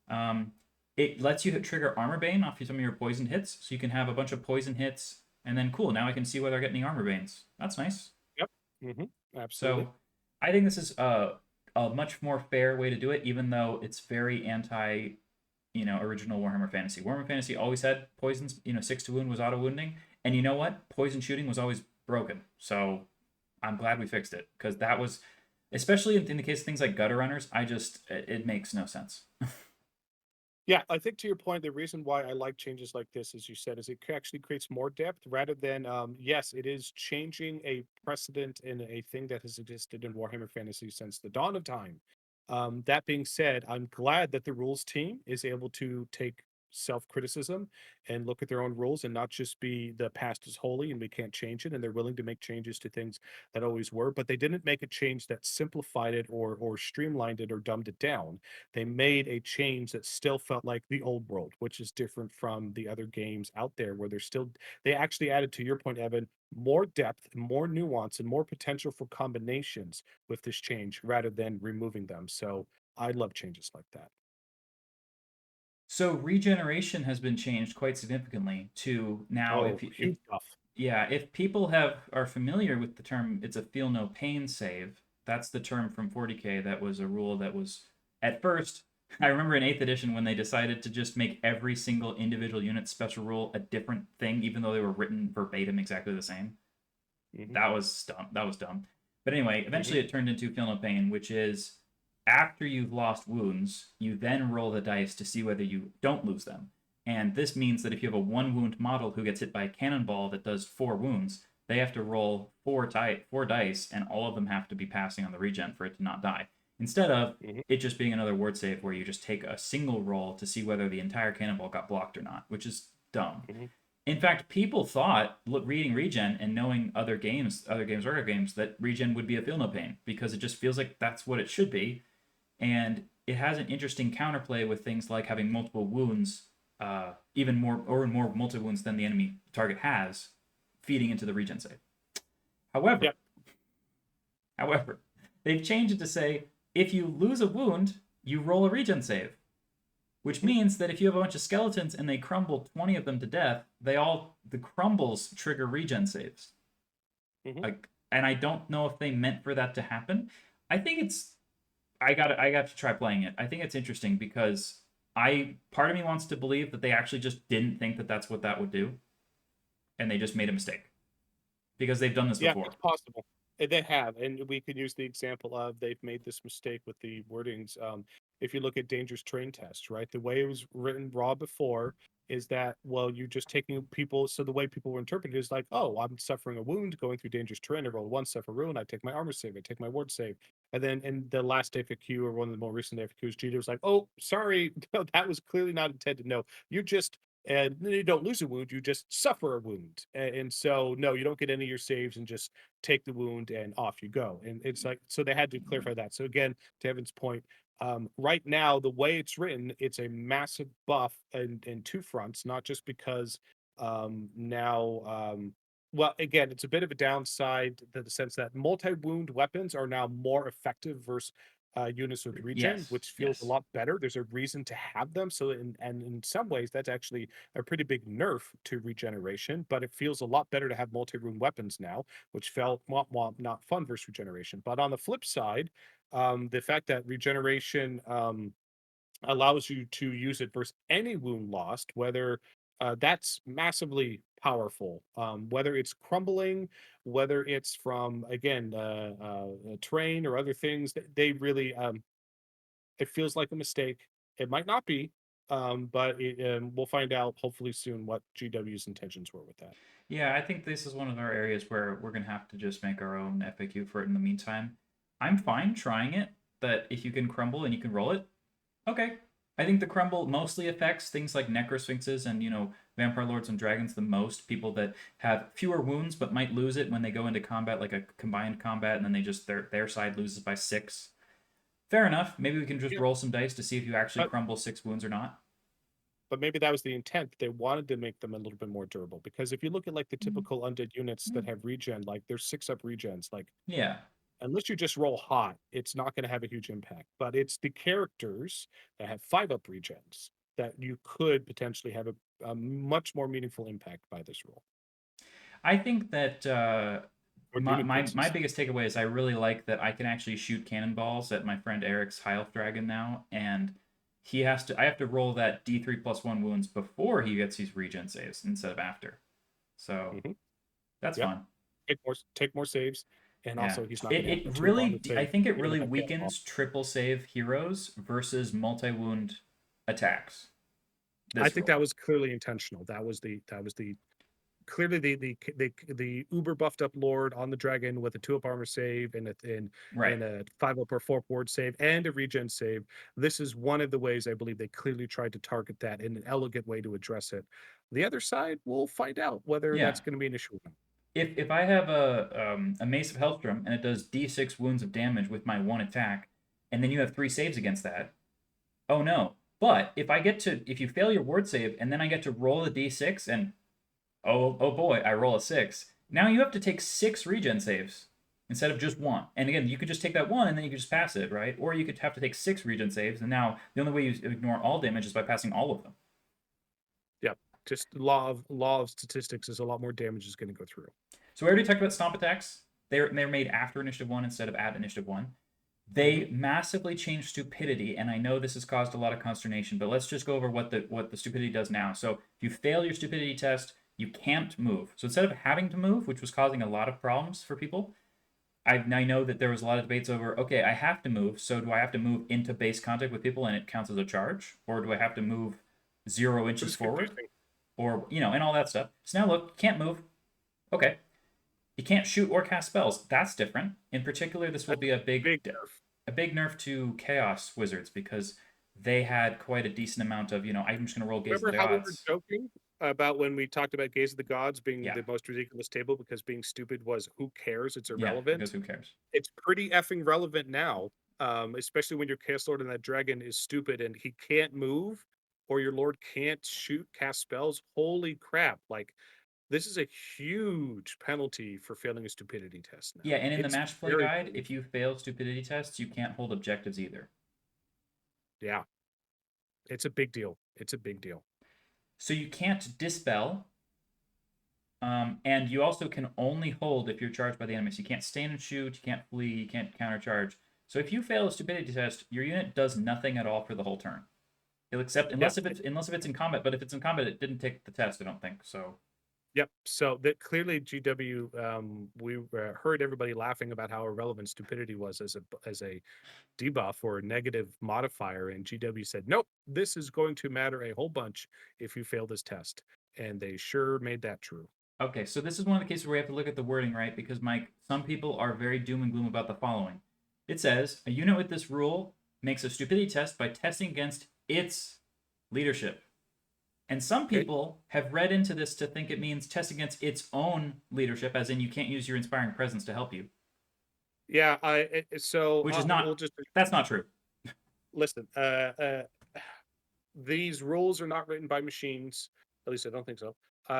Um, it lets you trigger armor bane off some of your poison hits, so you can have a bunch of poison hits, and then cool. Now I can see whether I get any armor banes. That's nice. Yep. Hmm. Absolutely. So I think this is a much more fair way to do it, even though it's very anti, original Warhammer Fantasy. Warhammer Fantasy always had poisons. 6 to wound was auto wounding, and you know what? Poison shooting was always broken. So I'm glad we fixed it because that was, especially in the case of things like gutter runners. It makes no sense. Yeah, I think to your point, the reason why I like changes like this, as you said, is it actually creates more depth rather than, yes, it is changing a precedent and a thing that has existed in Warhammer Fantasy since the dawn of time. That being said, I'm glad that the rules team is able to take self criticism and look at their own rules and not just be the past is holy and we can't change it. And they're willing to make changes to things that always were, but they didn't make a change that simplified it or streamlined it or dumbed it down. They made a change that still felt like the old world, which is different from the other games out there where they actually added, to your point, Evan, more depth, more nuance, and more potential for combinations with this change rather than removing them. So I love changes like that. So regeneration has been changed quite significantly to now. Oh, If huge buff. Yeah, if people are familiar with the term, it's a feel no pain save. That's the term from 40k. That was a rule that was at first. I remember in 8th edition when they decided to just make every single individual unit special rule a different thing, even though they were written verbatim exactly the same. Hmm. That was dumb. That was dumb. But anyway, Hmm. eventually it turned into feel no pain, which is after you've lost wounds, you then roll the dice to see whether you don't lose them. And this means that if you have a 1 wound model who gets hit by a cannonball that does 4 wounds, they have to roll four dice, and all of them have to be passing on the regen for it to not die. Instead of Hmm. it just being another ward save where you just take a single roll to see whether the entire cannonball got blocked or not, which is dumb. Hmm. In fact, people thought, reading Regen and knowing other games, Orca games, that Regen would be a feel no pain because it just feels like that's what it should be, and it has an interesting counterplay with things like having multiple wounds, even more multiple wounds than the enemy target has, feeding into the Regen save. However, Yep. however, they've changed it to say if you lose a wound, you roll a Regen save, which Hmm. means that if you have a bunch of skeletons and they crumble 20 of them to death, the crumbles trigger regen saves. Hmm. Like, and I don't know if they meant for that to happen. I think it's I got to try playing it. I think it's interesting because I part of me wants to believe that they actually just didn't think that that's what that would do, and they just made a mistake because they've done this Yeah, before. it's possible. They have, and we could use the example of they've made this mistake with the wordings. If you look at Dangerous Train Test, right, the way it was written raw before is that, well, you're just taking people. So the way people were interpreted is like, oh, I'm suffering a wound going through dangerous terrain. I roll one, suffer ruin. I take my armor save. I take my ward save. And then in the last FAQ or one of the more recent FAQs, Gita was like, oh, sorry, no, that was clearly not intended. No, you just and then you don't lose a wound, you just suffer a wound. And so no, you don't get any of your saves and just take the wound and off you go. And it's like, so they had to clarify that. So again, to Evan's point, right now the way it's written, it's a massive buff in two fronts, not just because now well, again, it's a bit of a downside to the sense that multi-wound weapons are now more effective versus units with regen, Yes, which feels a yes. lot better. There's a reason to have them. So, in some ways, that's actually a pretty big nerf to regeneration, but it feels a lot better to have multi-rune weapons now, which felt not fun versus regeneration. But on the flip side, the fact that regeneration allows you to use it versus any wound lost, whether that's massively powerful. Whether it's crumbling, whether it's from again terrain or other things, they really it feels like a mistake. It might not be, but we'll find out hopefully soon what GW's intentions were with that. Yeah, I think this is one of our areas where we're gonna have to just make our own FAQ for it in the meantime. I'm fine trying it, but if you can crumble and you can roll it, okay. I think the crumble mostly affects things like necrosphinxes and vampire lords and dragons the most. People that have fewer wounds but might lose it when they go into combat, like a combined combat, and then they just their side loses by 6. Fair enough. Maybe we can just Yeah, roll some dice to see if you actually but crumble 6 wounds or not. maybe that was the intent. They wanted to make them a little bit more durable because if you look at like the typical undead units that have regen, like there's 6-up regens, like Yeah. unless you just roll hot, it's not going to have a huge impact. But it's the characters that have 5-up regens that you could potentially have a much more meaningful impact by this rule. I think that Or my, demon my my princes. biggest takeaway is I really like that I can actually shoot cannonballs at my friend Eric's High Elf Dragon now, and I have to roll that D3 plus 1 wounds before he gets these regen saves instead of after. So Hmm. that's Yep. fun. Take more saves, and Yeah. also he's not going It to have it the two really armor I save think it even really if I cannonball. weakens triple save heroes versus multi wound attacks. I This think rule. that was clearly intentional. That was the clearly the uber buffed up lord on the dragon with a 2-up armor save and Right. a 5-up or 4-up ward save and a regen save. This is one of the ways I believe they clearly tried to target that in an elegant way to address it. The other side, we'll find out whether Yeah. that's going to be an issue. If I have a Mace of Hellstrom and it does D6 wounds of damage with my one attack, and then you have 3 saves against that, oh no. But if you fail your ward save and then I get to roll the D6 and oh boy, I roll a 6. Now you have to take 6 regen saves instead of just one. And again, you could just take that one and then you could just pass it, right? Or you could have to take 6 regen saves, and now the only way you ignore all damage is by passing all of them. Yeah, just law of statistics is a lot more damage is going to go through. So we already talked about stomp attacks. They're made after initiative 1 instead of at initiative 1. Hmm. They massively changed stupidity, and I know this has caused a lot of consternation, but let's just go over what the stupidity does now. So if you fail your stupidity test, you can't move. So instead of having to move, which was causing a lot of problems for people, I know that there was a lot of debates over, okay, I have to move, so do I have to move into base contact with people and it counts as a charge? Or do I have to move 0 inches It's forward? confusing. Or, and all that stuff. So now look, you can't move. Okay. You can't shoot or cast spells. That's different. In particular, this will That's be big nerf. a big nerf to Chaos Wizards because they had quite a decent amount of, I'm just going to roll Gaze of Remember the how we were Gods. joking about when we talked about Gaze of the Gods being Yeah, the most ridiculous table because being stupid was who cares? It's yeah, because irrelevant. who cares? It's pretty effing relevant now, especially when your Chaos Lord and that dragon is stupid and he can't move or your Lord can't cast spells. Holy crap. Like, this is a huge penalty for failing a stupidity test now. Yeah, and in the It's match play very guide, if punishing. you fail stupidity tests, you can't hold objectives either. Yeah, it's a big deal. It's a big deal. So you can't dispel, and you also can only hold if you're charged by the enemy. So you can't stand and shoot, you can't flee, you can't countercharge. So if you fail a stupidity test, your unit does nothing at all for the whole turn. It'll accept Yeah. unless if it's in combat. But if it's in combat, it didn't take the test. I don't think so. Yep. So that clearly GW, we heard everybody laughing about how irrelevant stupidity was as a debuff or a negative modifier, and GW said, nope, this is going to matter a whole bunch if you fail this test, and they sure made that true. Okay, so this is one of the cases where we have to look at the wording, right? Because, Mike, some people are very doom and gloom about the following. It says, a unit with this rule makes a stupidity test by testing against its leadership. And some Okay. people have read into this to think it means test against its own leadership, as in you can't use your inspiring presence to help you, Yeah. So which is we'll not, just that's not true. listen. These rules are not written by machines. At least I don't think so.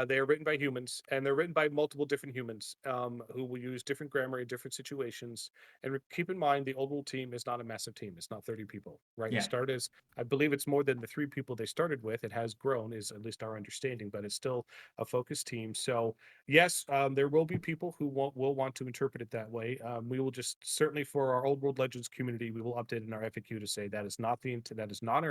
They are written by humans, and they're written by multiple different humans who will use different grammar in different situations. And keep in mind, the old world team is not a massive team. It's not 30 people, right? It Yeah, started as, I believe it's more than the 3 people they started with. It has grown, is at least our understanding, but it's still a focused team. So yes, there will be people who will want to interpret it that way. We will just certainly for our old world legends community, we will update in our FAQ to say that is not the intent, that is not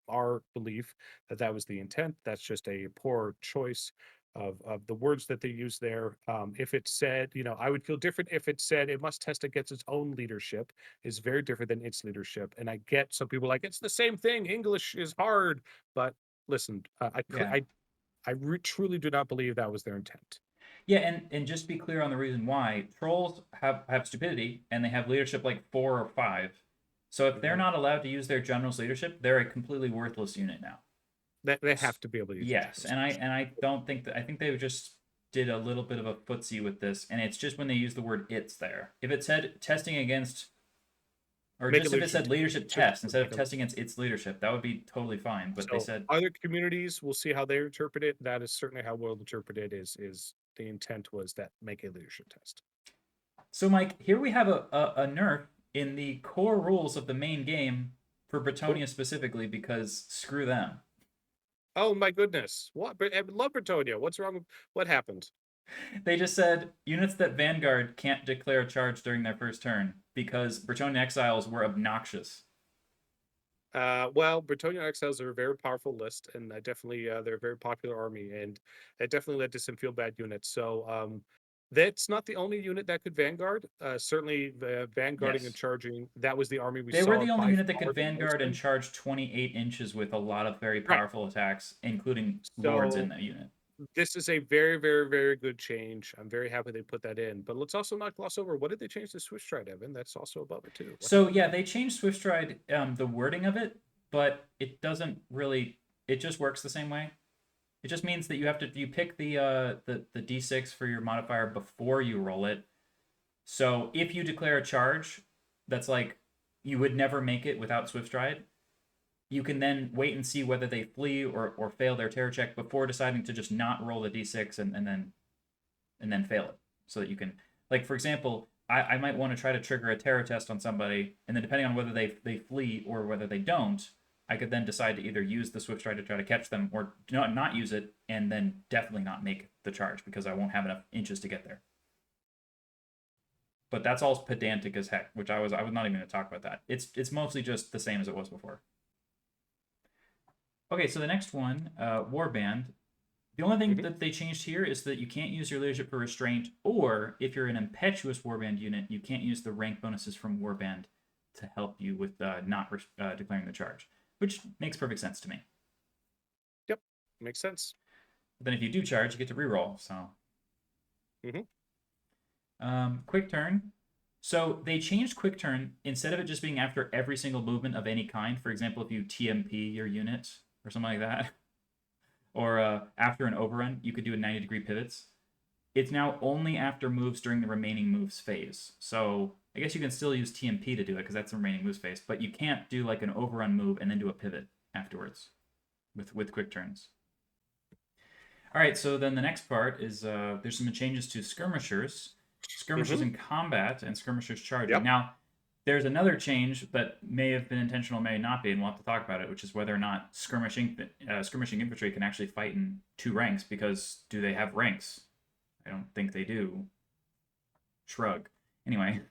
our belief that that was the intent. That's just a poor choice of the words that they use there. If it said, I would feel different if it said it must test against its own leadership is very different than its leadership. And I get some people like it's the same thing. English is hard, but listen, yeah. truly do not believe that was their intent. Yeah, and just be clear on the reason why. Trolls have stupidity and they have leadership like 4 or 5. So if they're Mhm. not allowed to use their general's leadership, they're a completely worthless unit now. They have to be able to use the Yes, general's and I leadership. and I don't think that I think they just did a little bit of a footsie with this, and it's just when they use the word "it's" there. If it said testing against, or Make a just if it leadership said test. leadership Just test instead of testing against its leadership, that would be totally fine. But they so said other communities will see how they interpret it. That is certainly how we'll interpret it. Is the intent was that make a leadership test. so. Mike, here we have a nerf in the core rules of the main game for Oh, Bretonia specifically because screw them. oh my goodness! What? But I love Bretonia. What's wrong? What happened? They just said units that Vanguard can't declare a charge during their first turn because Bretonia exiles were obnoxious. Well, Bretonia Exiles are a very powerful list, and definitely they're a very popular army, and that definitely led to some feel bad units. So that's not the only unit that could Vanguard. Certainly, the Vanguarding and Yes. charging, that was the army we They were saw the only by unit that far could the most Vanguard and in. charge 28 inches with a lot of very Right. powerful attacks, including lords in So that unit. this is a very, very, very good change. I'm very happy they put that in. But let's also not gloss over what did they change the Swiss Stride, Evan? That's also above it too. What So happened yeah, there? they changed Swift Stride, the wording of it, but it doesn't really. It just works the same way. It just means that you pick the d6 for your modifier before you roll it. So if you declare a charge, that's like you would never make it without Swift Stride. You can then wait and see whether they flee or fail their terror check before deciding to just not roll the d6 and then fail it, so that you can, like, for example, I might want to try to trigger a terror test on somebody, and then depending on whether they flee or whether they don't, I could then decide to either use the swift stride to try to catch them or not use it, and then definitely not make the charge because I won't have enough inches to get there. But that's all pedantic as heck, which I was not even going to talk about that. It's mostly just the same as it was before. Okay, so the next one, Warband. The only thing Hmm. that they changed here is that you can't use your leadership for restraint, or if you're an impetuous warband unit, you can't use the rank bonuses from warband to help you with not declaring the charge, which makes perfect sense to me. Yep, makes sense. But then if you do charge, you get to reroll. So Hmm. quick turn. So they changed quick turn instead of it just being after every single movement of any kind. For example, if you TMP your unit or something like that, or after an overrun, you could do a 90-degree pivots. It's now only after moves during the remaining moves phase. So I guess you can still use TMP to do it because that's the remaining moves phase, but you can't do like an overrun move and then do a pivot afterwards with quick turns. All right, so then the next part is there's some changes to skirmishers, skirmishers Hmm. in combat, and skirmishers charging. Yep. Now, there's another change that may have been intentional, may not be, and we'll have to talk about it, which is whether or not skirmishing infantry can actually fight in 2 ranks. Because do they have ranks? I don't think they do. Shrug. Anyway,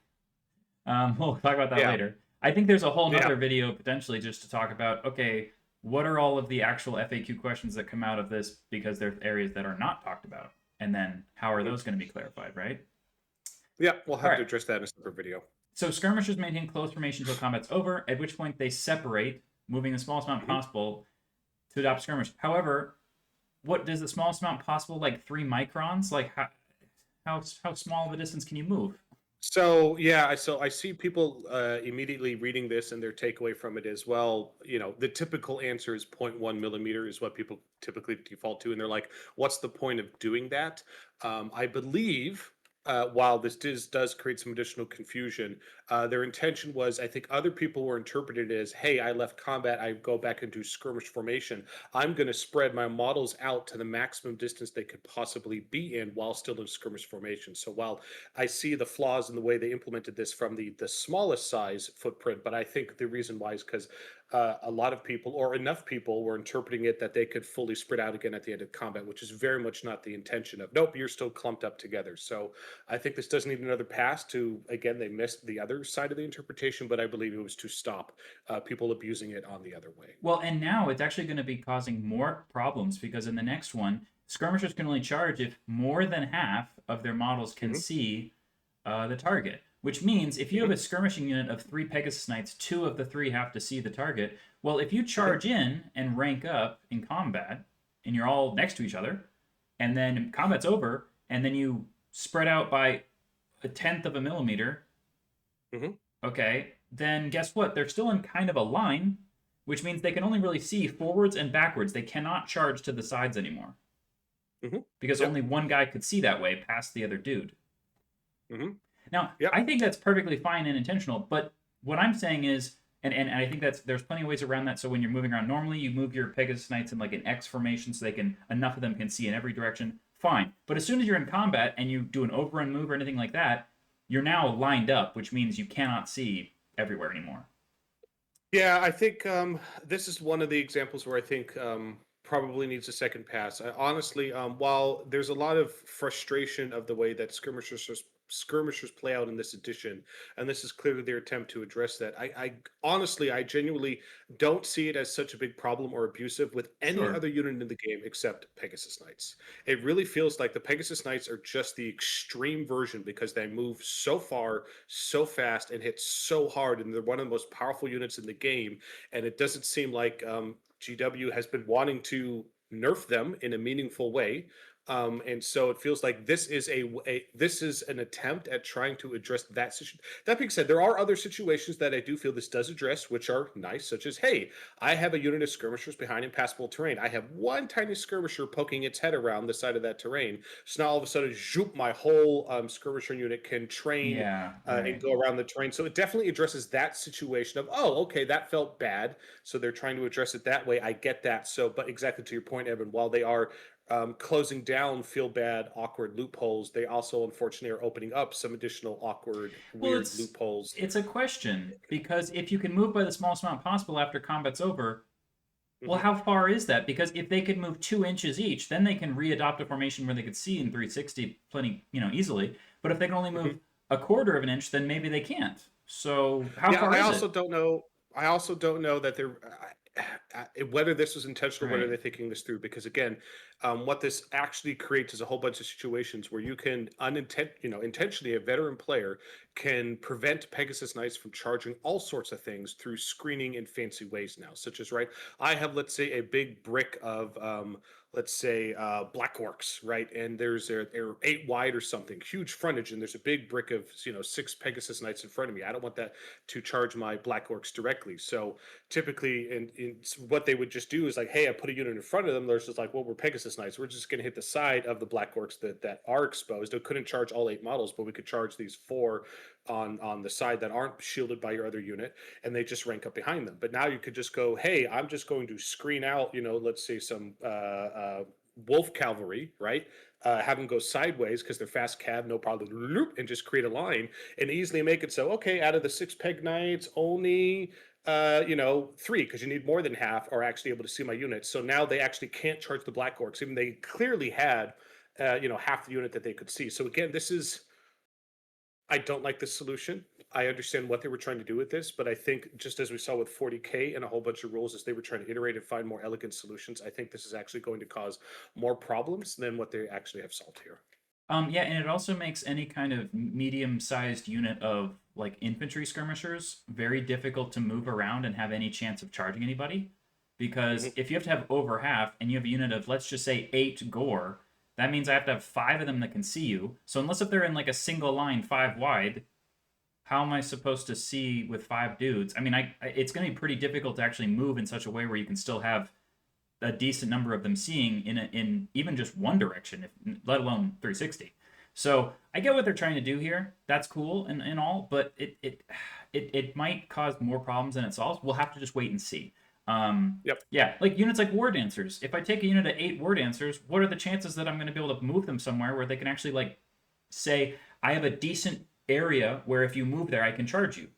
we'll talk about that Yeah. later. I think there's a whole Yeah. nother video potentially just to talk about, okay, what are all of the actual FAQ questions that come out of this because there's areas that are not talked about, and then how are Mhm. those going to be clarified, right? Yeah. We'll All have right. to address that in a separate video. So skirmishers maintain close formation until combat's over, at which point they separate, moving the smallest amount Hmm. possible to adopt skirmish. However, what does the smallest amount possible, like 3 microns? Like how small of a distance can you move? So yeah, so I see people immediately reading this and their takeaway from it is, well, the typical answer is 0.1 millimeter is what people typically default to, and they're like, what's the point of doing that? I believe while this does create some additional confusion, their intention was, I think other people were interpreted as, hey, I left combat, I go back into skirmish formation. I'm going to spread my models out to the maximum distance they could possibly be in while still in skirmish formation. So while I see the flaws in the way they implemented this from the smallest size footprint, but I think the reason why is because a lot of people, or enough people, were interpreting it that they could fully spread out again at the end of combat, which is very much not the intention of, nope, you're still clumped up together. So I think this does need another pass to, again, they missed the other side of the interpretation, but I believe it was to stop people abusing it on the other way. Well, and now it's actually going to be causing more problems because in the next one, skirmishers can only charge if more than half of their models can Hmm. see the target. Which means if you have Hmm. a skirmishing unit of 3 Pegasus Knights, 2 of the 3 have to see the target. Well, if you Hmm. charge in and rank up in combat, and you're all next to each other, and then combat's over, and then you spread out by a tenth of a millimeter, Hmm. okay, then guess what? They're still in kind of a line, which means they can only really see forwards and backwards. They cannot charge to the sides anymore Hmm. because Yep. only one guy could see that way past the other dude. Hmm. Now, Yep. I think that's perfectly fine and intentional, but what I'm saying is, and I think that's there's plenty of ways around that. So when you're moving around, normally you move your Pegasus Knights in like an X formation so they can enough of them can see in every direction. Fine. But as soon as you're in combat and you do an overrun move or anything like that, you're now lined up, which means you cannot see everywhere anymore. Yeah, I think this is one of the examples where I think probably needs a second pass. Honestly, while there's a lot of frustration of the way that skirmishers play out in this edition, and this is clearly their attempt to address that. I honestly, I genuinely don't see it as such a big problem or abusive with any Sure. other unit in the game except Pegasus Knights. It really feels like the Pegasus Knights are just the extreme version because they move so far, so fast, and hit so hard, and they're one of the most powerful units in the game. And it doesn't seem like GW has been wanting to nerf them in a meaningful way. And so it feels like this is this is an attempt at trying to address that situation. That being said, there are other situations that I do feel this does address, which are nice, such as, hey, I have a unit of skirmishers behind impassable terrain. I have one tiny skirmisher poking its head around the side of that terrain. So now all of a sudden, zoop, my whole skirmisher unit can train Yeah, and right. go around the terrain. So it definitely addresses that situation of, oh, okay, that felt bad. So they're trying to address it that way. I get that. So, but exactly to your point, Evan, while they are closing down feel bad, awkward loopholes, they also unfortunately are opening up some additional awkward, Well, weird loopholes. it's a question because if you can move by the smallest amount possible after combat's over, well, Hmm. how far is that? Because if they could move 2 inches each, then they can readopt a formation where they could see in 360 plenty, easily. But if they can only move Hmm. a quarter of an inch, then maybe they can't. So how Yeah, far I is also it? don't know. I also don't know that they're whether this was intentional, whether Right. they're thinking this through. Because again, what this actually creates is a whole bunch of situations where you can intentionally, a veteran player can prevent Pegasus Knights from charging all sorts of things through screening in fancy ways now, such as, right, I have, let's say, a big brick of let's say black orcs, right, and they're 8 wide or something, huge frontage, and there's a big brick of 6 Pegasus Knights in front of me. I don't want that to charge my black orcs directly. So typically, in what they would just do is like, hey, I put a unit in front of them. They're just like, well, we're Pegasus Knights. We're just going to hit the side of the black orcs that are exposed. It couldn't charge all 8 models, but we could charge these 4 on the side that aren't shielded by your other unit, and they just rank up behind them. But now you could just go, hey, I'm just going to screen out, let's say some wolf cavalry, right? Have them go sideways because they're fast cav, no problem, and just create a line and easily make it so, okay, out of the 6 Peg Knights, only 3, because you need more than half, are actually able to see my units. So now they actually can't charge the black orcs, even they clearly had half the unit that they could see. So again, this is, I don't like this solution. I understand what they were trying to do with this, but I think just as we saw with 40K and a whole bunch of rules, as they were trying to iterate and find more elegant solutions, I think this is actually going to cause more problems than what they actually have solved here. Yeah, and it also makes any kind of medium-sized unit of like infantry skirmishers very difficult to move around and have any chance of charging anybody. Because Hmm. if you have to have over half and you have a unit of, let's just say, 8 gore, that means I have to have 5 of them that can see you. So unless if they're in like a single line 5 wide, how am I supposed to see with 5 dudes? I mean, it's going to be pretty difficult to actually move in such a way where you can still have a decent number of them seeing in even just one direction, if, let alone 360. So I get what they're trying to do here. That's cool and all, but it might cause more problems than it solves. We'll have to just wait and see. Yep. Yeah, like units like War Dancers. If I take a unit of 8 War Dancers, what are the chances that I'm going to be able to move them somewhere where they can actually like say I have a decent area where if you move there I can charge you,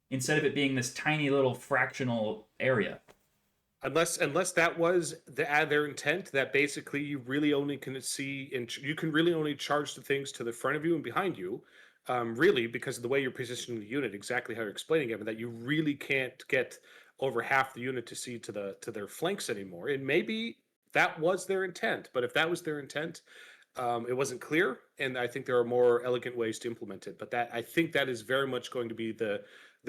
instead of it being this tiny little fractional area. Unless that was their intent, that basically you really only can see and you can really only charge the things to the front of you and behind you, really because of the way you're positioning the unit, exactly how you're explaining it, and that you really can't get over half the unit to see to their flanks anymore. And maybe that was their intent, but if that was their intent, it wasn't clear, and I think there are more elegant ways to implement it. But that I think that is very much going to be the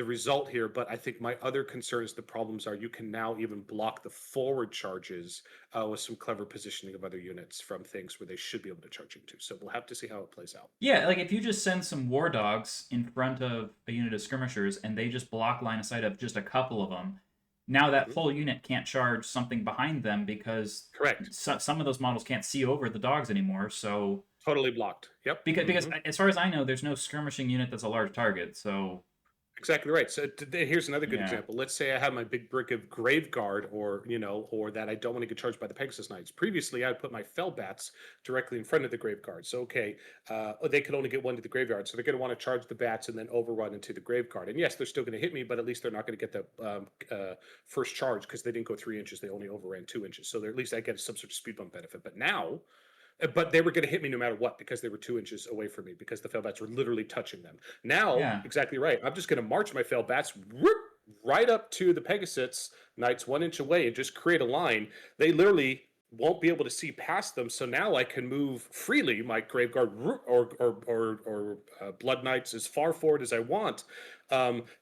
result here. But I think my other concerns, the problems are you can now even block the forward charges with some clever positioning of other units from things where they should be able to charge into. So we'll have to see how it plays out. Yeah, like if you just send some war dogs in front of a unit of skirmishers and they just block line of sight of just a couple of them, now that Mhm. full unit can't charge something behind them because Correct. some of those models can't see over the dogs anymore. So Totally blocked. Yep. because as far as I know, there's no skirmishing unit that's a large target. So Exactly right. So here's another good yeah, example. Let's say I have my big brick of Grave Guard, or or that I don't want to get charged by the Pegasus Knights. Previously, I'd put my Fell Bats directly in front of the Grave Guard. So okay, they could only get one to the graveyard, so they're going to want to charge the bats and then overrun into the Grave Guard. And yes, they're still going to hit me, but at least they're not going to get the first charge because they didn't go 3 inches; they only overran 2 inches. So at least I get some sort of speed bump benefit. But now but they were going to hit me no matter what because they were 2 inches away from me because the fail bats were literally touching them. Now, yeah. exactly right. I'm just going to march my fail bats right up to the Pegasus Knights 1 inch away and just create a line. They literally won't be able to see past them. So now I can move freely my Graveguard or Blood Knights as far forward as I want.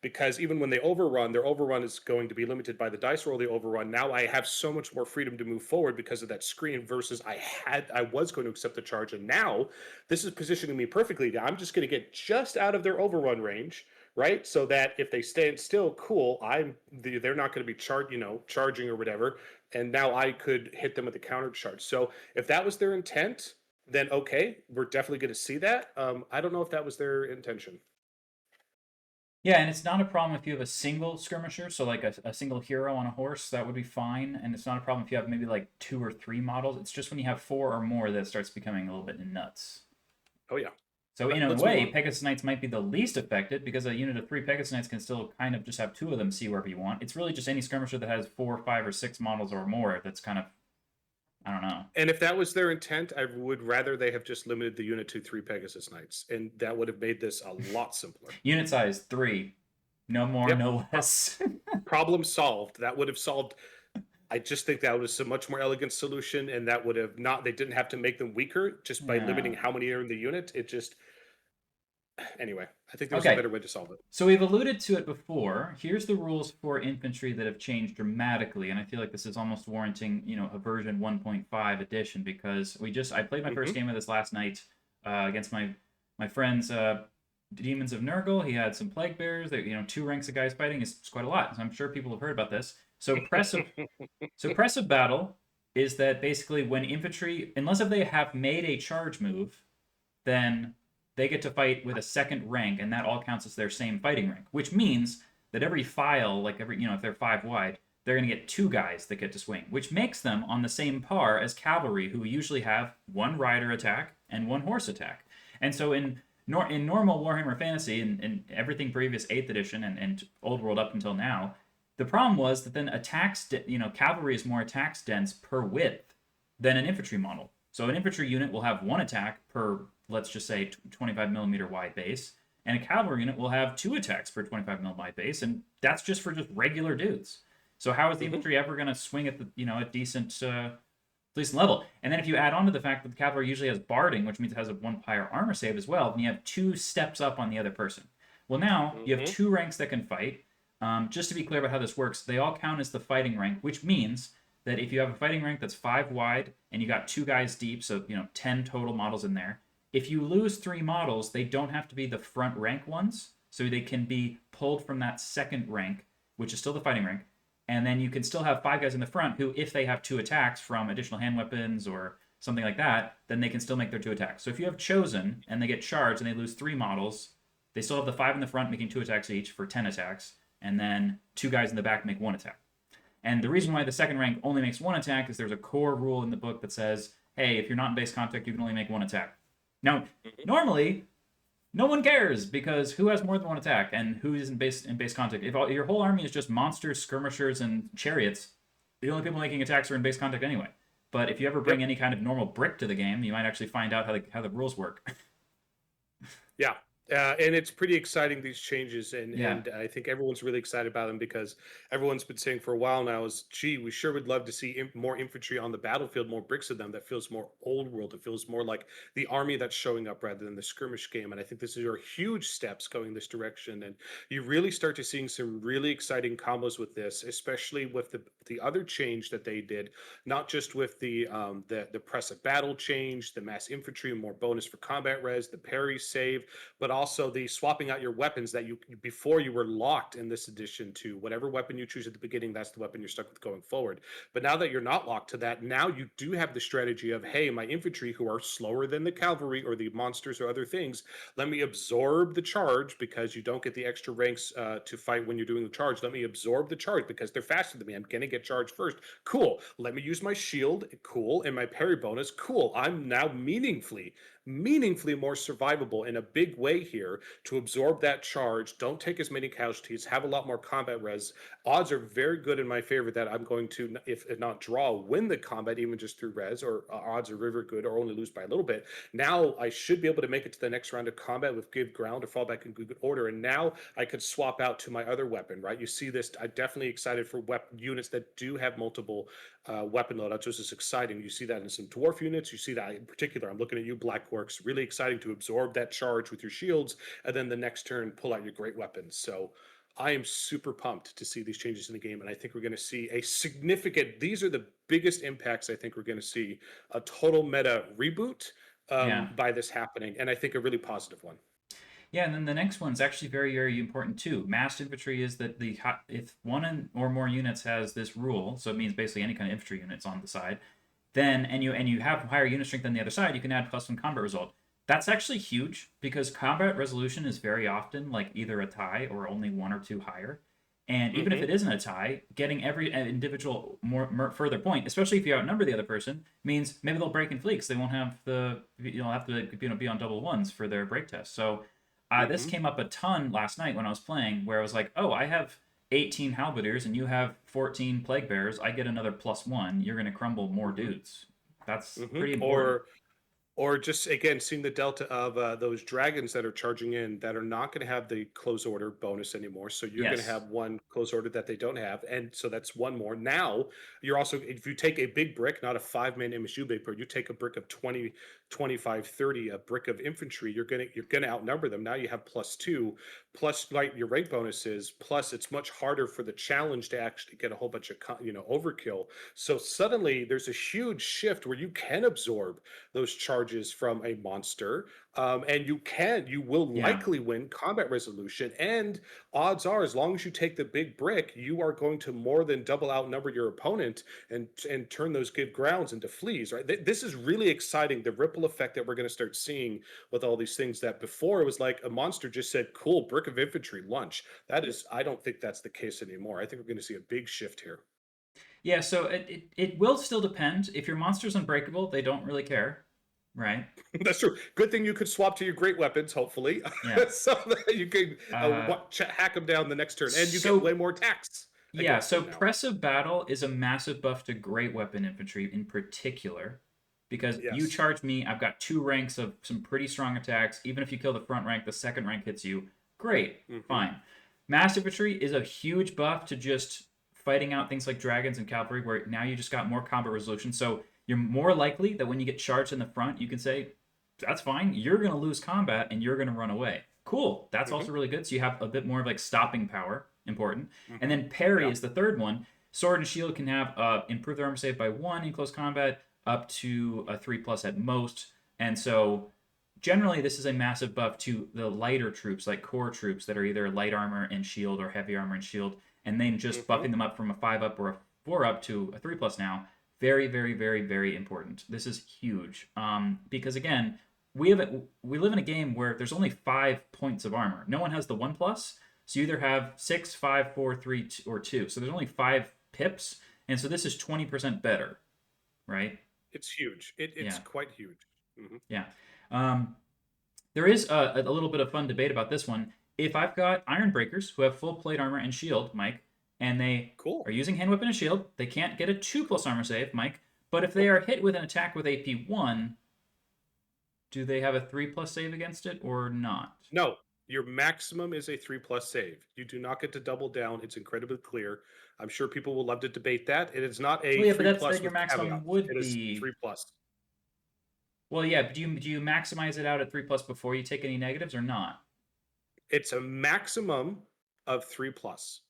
Because even when they overrun, their overrun is going to be limited by the dice roll they overrun. Now I have so much more freedom to move forward because of that screen versus I was going to accept the charge. And now this is positioning me perfectly. I'm just going to get just out of their overrun range, right? So that if they stand still, cool, they're not going to be charging or whatever. And now I could hit them with a counter charge. So if that was their intent, then okay, we're definitely going to see that. I don't know if that was their intention. Yeah, and it's not a problem if you have a single skirmisher, so like a single hero on a horse, that would be fine. And it's not a problem if you have maybe like 2 or 3 models. It's just when you have 4 or more that it starts becoming a little bit nuts. Oh yeah. So in a Let's move way, on. Pegasus Knights might be the least affected because a unit of 3 Pegasus Knights can still kind of just have 2 of them see wherever you want. It's really just any skirmisher that has 4, 5, or 6 models or more that's kind of, I don't know. And if that was their intent, I would rather they have just limited the unit to 3 Pegasus Knights, and that would have made this a lot simpler. Unit size 3, no more, Yep. no less. Problem solved. That would have solved. I just think that was a much more elegant solution, and that would have not. They didn't have to make them weaker just by Yeah. limiting how many are in the unit. It just. Anyway, I think there was a Okay, better way to solve it. so we've alluded to it before. Here's the rules for infantry that have changed dramatically, and I feel like this is almost warranting, a version 1.5 edition because I played my first Mm-hmm. game of this last night against my friends Demons of Nurgle. He had some plague bears. That 2 ranks of guys fighting is quite a lot. So I'm sure people have heard about this. So press of battle is that basically when infantry, unless if they have made a charge move, then they get to fight with a second rank, and that all counts as their same fighting rank. Which means that every file, like if they're 5 wide, they're going to get 2 guys that get to swing, which makes them on the same par as cavalry, who usually have 1 rider attack and 1 horse attack. And so in normal Warhammer Fantasy and everything previous 8th edition and Old World up until now, the problem was that then cavalry is more attacks dense per width than an infantry model. So an infantry unit will have 1 attack per, let's just say, 25 millimeter wide base, and a cavalry unit will have 2 attacks per 25 mil wide base, and that's just for just regular dudes. So how is the Mm-hmm. infantry ever going to swing at the a decent level? And then if you add on to the fact that the cavalry usually has barding, which means it has a 1 higher armor save as well, then you have 2 steps up on the other person. Well, now you have Mm-hmm. 2 ranks that can fight. Just to be clear about how this works, they all count as the fighting rank, which means that if you have a fighting rank that's 5 wide and you got 2 guys deep, so 10 total models in there, if you lose 3 models, they don't have to be the front rank ones, so they can be pulled from that second rank, which is still the fighting rank, and then you can still have 5 guys in the front who, if they have 2 attacks from additional hand weapons or something like that, then they can still make their 2 attacks. So if you have chosen and they get charged and they lose 3 models, they still have the 5 in the front making 2 attacks each for 10 attacks, and then 2 guys in the back make 1 attack. And the reason why the second rank only makes 1 attack is there's a core rule in the book that says, hey, if you're not in base contact, you can only make 1 attack. Now, normally, no one cares, because who has more than 1 attack and who is in base contact? If your whole army is just monsters, skirmishers, and chariots, the only people making attacks are in base contact anyway. But if you ever bring any kind of normal brick to the game, you might actually find out how the rules work. Yeah. And it's pretty exciting, these changes, and Yeah. and I think everyone's really excited about them, because everyone's been saying for a while now is, gee, we sure would love to see more infantry on the battlefield, more bricks of them. That feels more old world. It feels more like the army that's showing up rather than the skirmish game. And I think this is are huge steps going this direction. And you really start to seeing some really exciting combos with this, especially with the other change that they did, not just with the press of battle change, the mass infantry, more bonus for combat res, the parry save, but also the swapping out your weapons that you before you were locked in this edition to whatever weapon you choose at the beginning. That's the weapon you're stuck with going forward. But now that you're not locked to that, now you do have the strategy of, hey, my infantry, who are slower than the cavalry or the monsters or other things, let me absorb the charge, because you don't get the extra ranks to fight when you're doing the charge. Let me absorb the charge because they're faster than me. I'm gonna get charged first. Cool. Let me use my shield. Cool. And my parry bonus. Cool. I'm now meaningfully more survivable in a big way here to absorb that charge. Don't take as many casualties, have a lot more combat res. Odds are very good in my favor that I'm going to, if not draw, win the combat even just through res, or odds are very good, or only lose by a little bit. Now I should be able to make it to the next round of combat with good ground or fall back in good order, and now I could swap out to my other weapon, right? You see this, I'm definitely excited for units that do have multiple weapon loadouts. This is exciting. You see that in some dwarf units. You see that in particular. I'm looking at you, Black Orcs. Really exciting to absorb that charge with your shields, and then the next turn pull out your great weapons. So I am super pumped to see these changes in the game, and I think we're going to see a significant. These are the biggest impacts I think we're going to see. A total meta reboot Yeah. by this happening, and I think a really positive one. Yeah, and then the next one's actually very, very important too. Massed infantry is that if one or more units has this rule, so it means basically any kind of infantry units on the side, then and you have higher unit strength than the other side, you can add custom combat result. That's actually huge, because combat resolution is very often like either a tie or only 1 or 2 higher. And even if Mm-hmm. it isn't a tie, getting every individual further point, especially if you outnumber the other person, means maybe they'll break in fleets. They won't have have to be on double ones for their break test. So this Mm-hmm. came up a ton last night when I was playing, where I was like, oh, I have 18 halberdiers and you have 14 plague bearers. I get another +1. You're going to crumble more Mm-hmm. dudes. That's Mm-hmm. pretty important. Or just again seeing the delta of those dragons that are charging in that are not going to have the close order bonus anymore. So you're going to Yes. have one close order that they don't have, and so that's one more. Now you're also, if you take a big brick, not a 5-man MSU big brick, you take a brick of 20, 25, 30, a brick of infantry, you're gonna outnumber them. Now you have +2, plus like your rank bonuses, plus it's much harder for the challenge to actually get a whole bunch of overkill. So suddenly there's a huge shift where you can absorb those charges from a monster, and you will Yeah. likely win combat resolution. And odds are, as long as you take the big brick, you are going to more than double outnumber your opponent, and turn those good grounds into fleas, right? This is really exciting, the ripple effect that we're going to start seeing with all these things. That before it was like a monster just said, cool, brick of infantry, lunch. That is, I don't think that's the case anymore. I think we're going to see a big shift here. Yeah, so it will still depend. If your monster's unbreakable, they don't really care, right? That's true. Good thing you could swap to your great weapons, hopefully, Yeah. so that you can Uh, hack them down the next turn, and you get way so more attacks yeah, against so them now. press of battle is a massive buff to great weapon infantry in particular, because you Yes. charge me, I've got 2 ranks of some pretty strong attacks. Even if you kill the front rank, the second rank hits you. Great, Hmm. fine. Mass infantry is a huge buff to just fighting out things like dragons and cavalry, where now you just got more combat resolution. So you're more likely that when you get charged in the front, you can say, that's fine. You're going to lose combat and you're going to run away. Cool. That's Hmm. also really good. So you have a bit more of like stopping power. Important. And Hmm. then parry Yeah. is the third one. Sword and shield can have improve their armor save by 1 in close combat, up to a 3+ at most. And so generally, this is a massive buff to the lighter troops, like core troops that are either light armor and shield or heavy armor and shield, and then just Hmm. buffing them up from a 5 up or a 4 up to a 3+ now Very, very, very, very important. This is huge. Because again, we live in a game where there's only 5 points of armor. No one has the 1+, so you either have 6, 5, 4, 3, or 2. So there's only 5 pips, and so this is 20% better, right? It's huge. It's Yeah, quite huge. Hmm. yeah. Um, there is a little bit of fun debate about this one. If I've got Iron Breakers who have full plate armor and shield, Mike, and they Cool. are using hand weapon and shield, they can't get a 2+ armor save, Mike. But if they Nope. are hit with an attack with AP 1, do they have a 3+ save against it or not? No, your maximum is a 3+ save. You do not get to double down. It's incredibly clear. I'm sure people will love to debate that. It is not a Well, yeah, but three that's plus your with maximum caveats. would It is be. 3+. Well, yeah, but do you maximize it out at 3+ before you take any negatives or not? It's a maximum of 3+.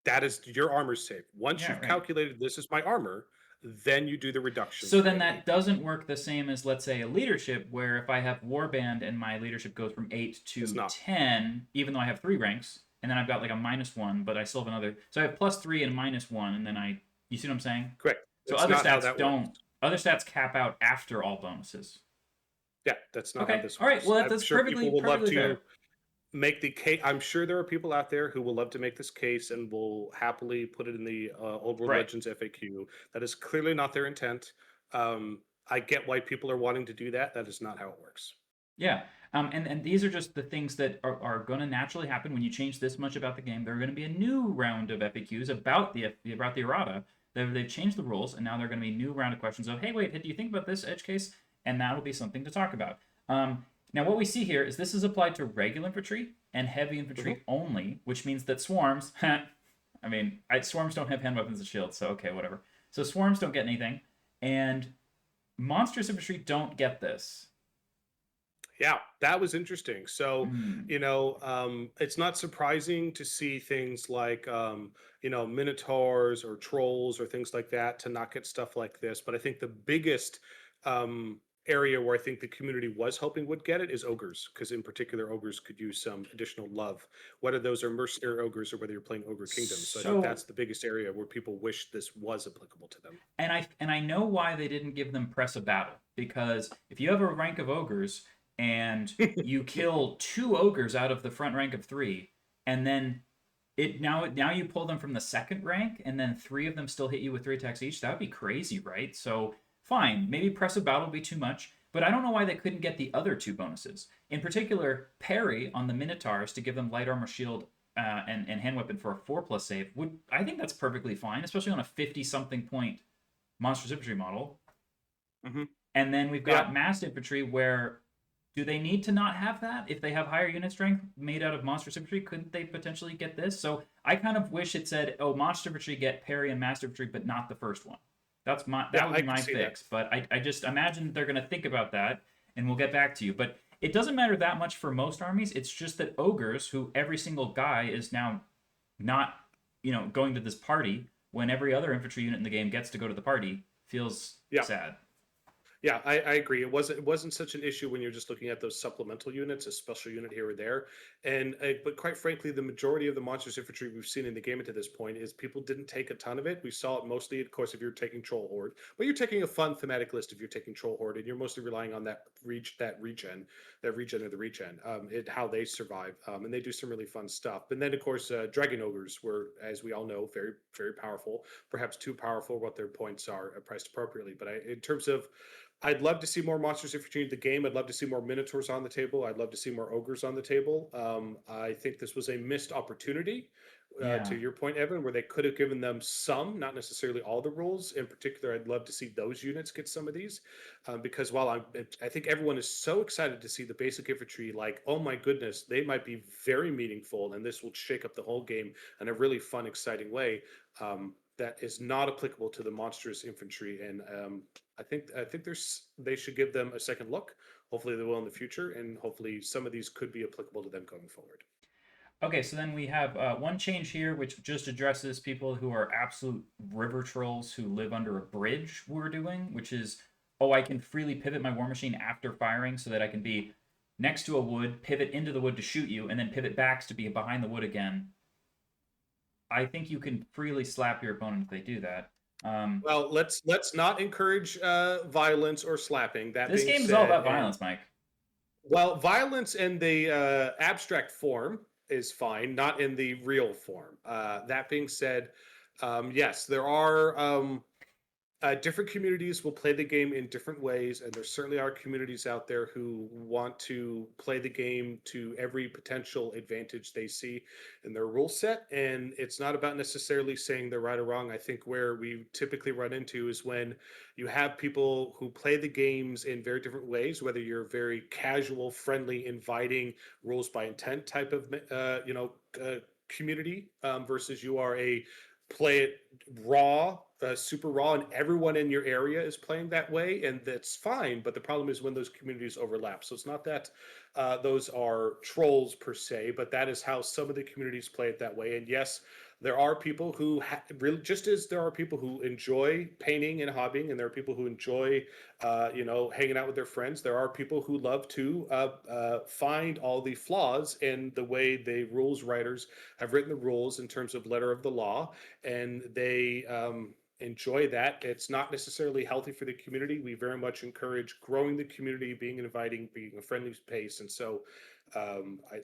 That is your armor save. Once Yeah, you've right. calculated this is my armor, then you do the reductions So for then an that AP. doesn't work the same as, let's say, a leadership, where if I have warband and my leadership goes from 8 It's to not 10, even though I have 3 ranks, and then I've got like a -1, but I still have another. So I have +3 and -1, and then you see what I'm saying? correct. So That's other not how stats that works. don't. Other stats cap out after all bonuses. Yeah, that's not how Okay, this all right. works. Well, I'm that's sure perfectly people will love perfectly to fair. make the case. I'm sure there are people out there who will love to make this case and will happily put it in the Old World Right. Legends FAQ. That is clearly not their intent. I get why people are wanting to do that. That is not how it works. Yeah. And these are just the things that are going to naturally happen when you change this much about the game. There are going to be a new round of FAQs about the errata. They've changed the rules, and now there are going to be a new round of questions of, hey, wait, do you think about this edge case? And that'll be something to talk about. Now, what we see here is this is applied to regular infantry and heavy Mhm. infantry only, which means that swarms, swarms don't have hand weapons and shields, so okay, whatever. So swarms don't get anything, and monstrous infantry don't get this. Yeah, that was interesting. So, Mm, it's not surprising to see things like, minotaurs or trolls or things like that to not get stuff like this. But I think the biggest area where I think the community was hoping would get it is ogres, because in particular, ogres could use some additional love, whether those are mercenary ogres or whether you're playing ogre kingdoms. So I think So that's the biggest area where people wish this was applicable to them. and I know why they didn't give them press of battle, because if you have a rank of ogres and you kill 2 ogres out of the front rank of 3, and then now you pull them from the second rank, and then 3 of them still hit you with 3 attacks each, that would be crazy, right? So fine, maybe press of battle would be too much, but I don't know why they couldn't get the other 2 bonuses. In particular, parry on the minotaurs to give them light armor, shield, and hand weapon for a 4+ save would, I think that's perfectly fine, especially on a 50 something point monstrous infantry model. Hmm. And then we've Yeah, got massed infantry, where do they need to not have that? If they have higher unit strength made out of monstrous infantry, couldn't they potentially get this? So I kind of wish it said, oh, monster infantry get parry and massed infantry, but not the first one. That yeah, would I be could my see that. fix. But I just imagine they're gonna think about that, and we'll get back to you. But it doesn't matter that much for most armies. It's just that ogres, who every single guy is now not, going to this party when every other infantry unit in the game gets to go to the party, feels Yeah. sad. Yeah, I agree. It wasn't such an issue when you're just looking at those supplemental units, a special unit here or there, and but quite frankly, the majority of the monsters infantry we've seen in the game to this point is people didn't take a ton of it. We saw it mostly, of course, if you're taking Troll Horde, but you're taking a fun thematic list if you're taking Troll Horde, and you're mostly relying on that regen or the regen, how they survive, and they do some really fun stuff. And then, of course, Dragon Ogres were, as we all know, very very powerful, perhaps too powerful. What their points are priced appropriately, but in terms of I'd love to see more monsters infantry in the game. I'd love to see more minotaurs on the table. I'd love to see more ogres on the table. I think this was a missed opportunity, Yeah. to your point, Evan, where they could have given them some, not necessarily all the rules. In particular, I'd love to see those units get some of these, because while I think everyone is so excited to see the basic infantry, like, oh my goodness, they might be very meaningful, and this will shake up the whole game in a really fun, exciting way. That is not applicable to the monstrous infantry, and I think they should give them a second look. Hopefully, they will in the future, and hopefully, some of these could be applicable to them going forward. Okay, so then we have one change here, which just addresses people who are absolute river trolls who live under a bridge. We're doing, which is, oh, I can freely pivot my war machine after firing, so that I can be next to a wood, pivot into the wood to shoot you, and then pivot back to be behind the wood again. I think you can freely slap your opponent if they do that. Well, let's not encourage violence or slapping. That This being game is all said, about and violence, Mike. well, violence in the abstract form is fine, not in the real form. That being said, yes, there are different communities will play the game in different ways, and there certainly are communities out there who want to play the game to every potential advantage they see in their rule set. And it's not about necessarily saying they're right or wrong. I think where we typically run into is when you have people who play the games in very different ways, whether you're very casual, friendly, inviting, rules by intent type of community versus you are a play it raw, super raw, and everyone in your area is playing that way, and that's fine. But the problem is when those communities overlap. So it's not that those are trolls per se, but that is how some of the communities play it that way. And yes, there are people who really, just as there are people who enjoy painting and hobbying, and there are people who enjoy, hanging out with their friends. There are people who love to find all the flaws in the way the rules writers have written the rules in terms of letter of the law, and they enjoy that. It's not necessarily healthy for the community. We very much encourage growing the community, being inviting, being a friendly space, and so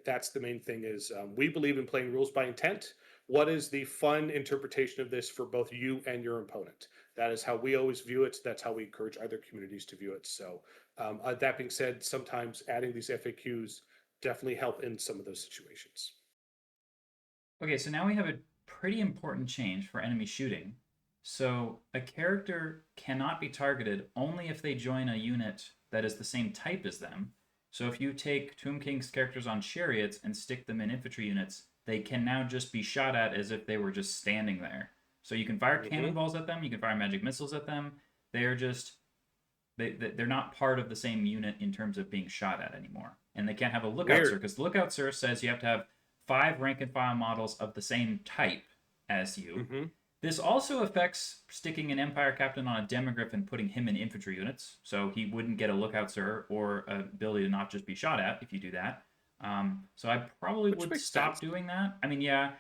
that's the main thing. Is we believe in playing rules by intent. What is the fun interpretation of this for both you and your opponent? That is how we always view it. That's how we encourage other communities to view it. So, that being said, sometimes adding these FAQs definitely help in some of those situations. Okay, so now we have a pretty important change for enemy shooting. So a character cannot be targeted only if they join a unit that is the same type as them. So if you take Tomb King's characters on chariots and stick them in infantry units, they can now just be shot at as if they were just standing there. So you can fire Hmm. cannonballs at them, you can fire magic missiles at them. They are just they're not part of the same unit in terms of being shot at anymore. And they can't have a lookout sir Weird. because the lookout sir says you have to have 5 rank and file models of the same type as you. Hmm. This also affects sticking an Empire Captain on a Demogryph and putting him in infantry units, so he wouldn't get a lookout sir or ability to not just be shot at if you do that. So I probably Which would makes stop sense. doing that. I mean, yeah,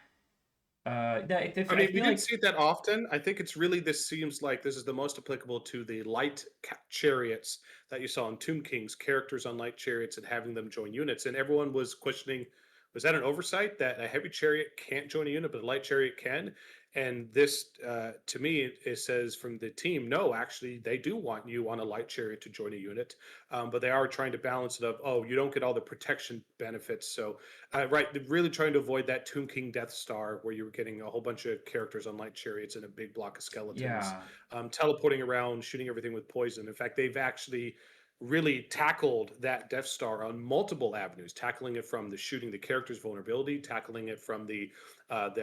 I I mean, we feel didn't like see it that often. I think it's really, this seems like this is the most applicable to the light chariots that you saw in Tomb King's characters on light chariots and having them join units. And everyone was questioning, was that an oversight that a heavy chariot can't join a unit, but a light chariot can? And this, to me, it says from the team, no, actually, they do want you on a light chariot to join a unit, but they are trying to balance it of, oh, you don't get all the protection benefits. So right, really trying to avoid that Tomb King Death Star where you were getting a whole bunch of characters on light chariots and a big block of skeletons, yeah, teleporting around, shooting everything with poison. In fact, they've actually really tackled that Death Star on multiple avenues, tackling it from the shooting the character's vulnerability, tackling it from the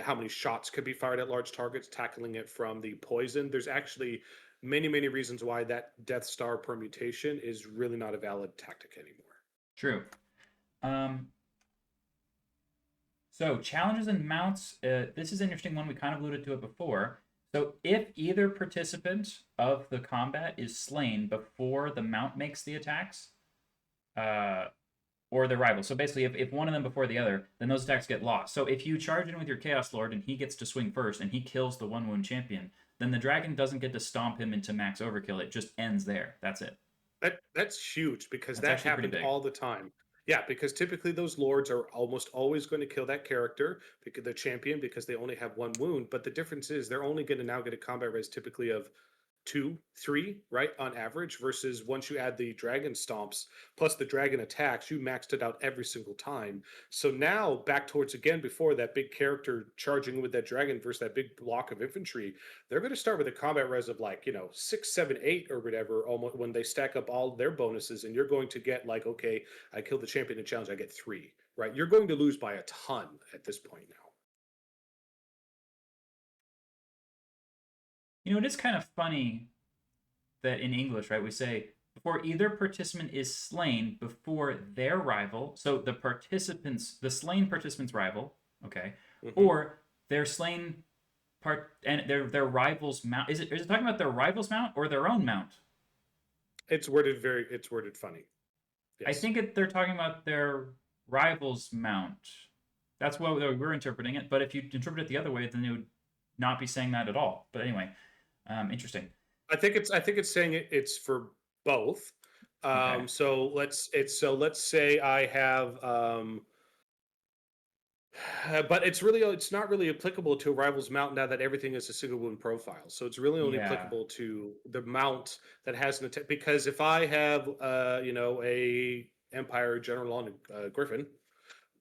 how many shots could be fired at large targets, tackling it from the poison. There's actually many reasons why that Death Star permutation is really not a valid tactic anymore. true. Um, So challenges and mounts. This is an interesting one. We kind of alluded to it before. So if either participant of the combat is slain before the mount makes the attacks, uh, or their rival. So basically, if one of them before the other, then those attacks get lost. So if you charge in with your Chaos Lord and he gets to swing first and he kills the one wound champion, then the dragon doesn't get to stomp him into max overkill. It just ends there. That's it. That's huge because That's that actually pretty happened big. all the time. Yeah, because typically those lords are almost always going to kill that character because the champion because they only have one wound. But the difference is they're only going to now get a combat res typically of two, three, right, on average, versus once you add the dragon stomps plus the dragon attacks, you maxed it out every single time. So now back towards again before that big character charging with that dragon versus that big block of infantry, they're going to start with a combat res of like, 6, 7, 8 or whatever, almost when they stack up all their bonuses, and you're going to get like, okay, I killed the champion in challenge, I get three, right? You're going to lose by a ton at this point now. It is kind of funny that in English, right, we say before either participant is slain before their rival, so the slain participant's rival, okay, Hmm. or their slain part and their rival's mount. Is it talking about their rival's mount or their own mount? It's worded funny. I Yes. think they're talking about their rival's mount. That's what we're interpreting it. But if you interpret it the other way, then it would not be saying that at all. But anyway, Interesting. I think it's saying it's for both. Okay. So let's say I have but it's not really applicable to a rival's mount now that everything is a single wound profile. So it's really only Yeah. applicable to the mount that has an attack. Because if I have a Empire General on a Griffin,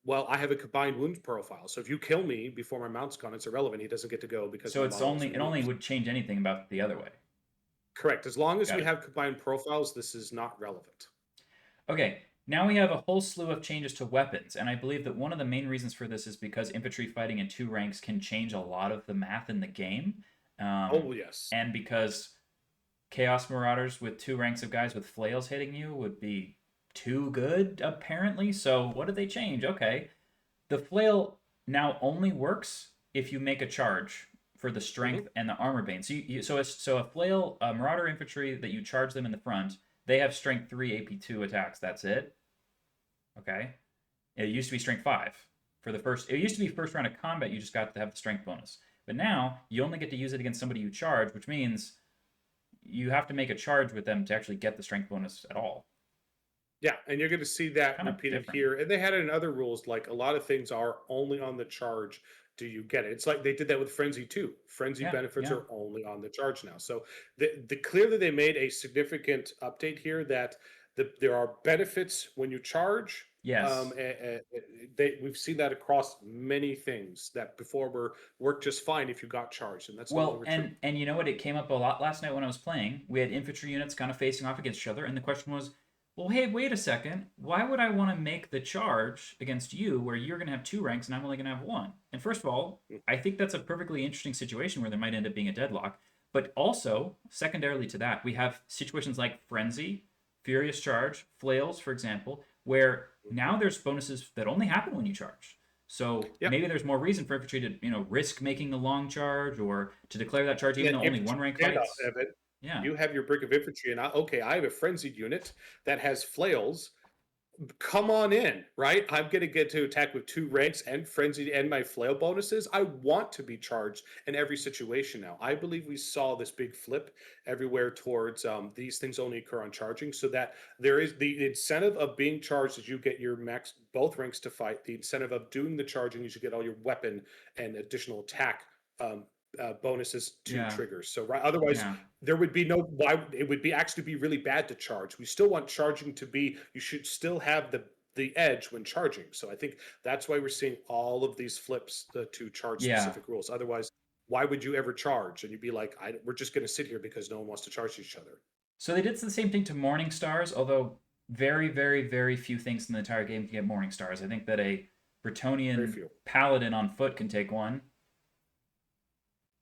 well, I have a combined wound profile. So if you kill me before my mount's gone, it's irrelevant. He doesn't get to go because So my it's model is only it only removed. would change anything about the other way. Correct. As long as Got we it. have combined profiles, this is not relevant. Okay. Now we have a whole slew of changes to weapons, and I believe that one of the main reasons for this is because infantry fighting in two ranks can change a lot of the math in the game, Oh yes. and because Chaos Marauders with two ranks of guys with flails hitting you would be too good, apparently. So what did they change? Okay. The flail now only works if you make a charge for the Hmm. strength and the armor bane. So a flail, a marauder infantry that you charge them in the front, they have strength 3 AP2 attacks. That's it. Okay. It used to be strength 5 for the first. It used to be first round of combat. You just got to have the strength bonus, but now you only get to use it against somebody you charge, which means you have to make a charge with them to actually get the strength bonus at all. Yeah, and you're going to see that Kind of repeated different. here. And they had it in other rules, like a lot of things are only on the charge do you get it. It's like they did that with Frenzy too. Frenzy Yeah, benefits yeah. are only on the charge now. So the clearly they made a significant update here that there are benefits when you charge. Yes. We've seen that across many things that before worked just fine if you got charged, and that's no Well, longer true. and you know what? It came up a lot last night when I was playing. We had infantry units kind of facing off against each other, and the question was, well, hey, wait a second. Why would I want to make the charge against you where you're going to have two ranks and I'm only going to have one? And first of all, Mm. I think that's a perfectly interesting situation where there might end up being a deadlock. But also, secondarily to that, we have situations like Frenzy, Furious Charge, Flails, for example, where Mhm. now there's bonuses that only happen when you charge. So Yeah, maybe there's more reason for infantry to, risk making the long charge or to declare that charge even yeah, though only one infantry rank standoff, fights. Evan. Yeah. You have your brick of infantry, and I have a frenzied unit that has flails. Come on in, right? I'm going to get to attack with two ranks and frenzied and my flail bonuses. I want to be charged in every situation now. I believe we saw this big flip everywhere towards these things only occur on charging, so that there is the incentive of being charged as you get your max both ranks to fight. The incentive of doing the charging is you get all your weapon and additional attack um, bonuses to Yeah. triggers. So right, otherwise Yeah. there would be no why it would be actually be really bad to charge. We still want charging to be you should still have the edge when charging. So I think that's why we're seeing all of these flips to charge Yeah. specific rules. Otherwise, why would you ever charge? And you'd be like, we're just going to sit here because no one wants to charge each other. So they did the same thing to Morning Stars, although very, very, very few things in the entire game can get Morning Stars. I think that a Very Bretonian few. paladin on foot can take one.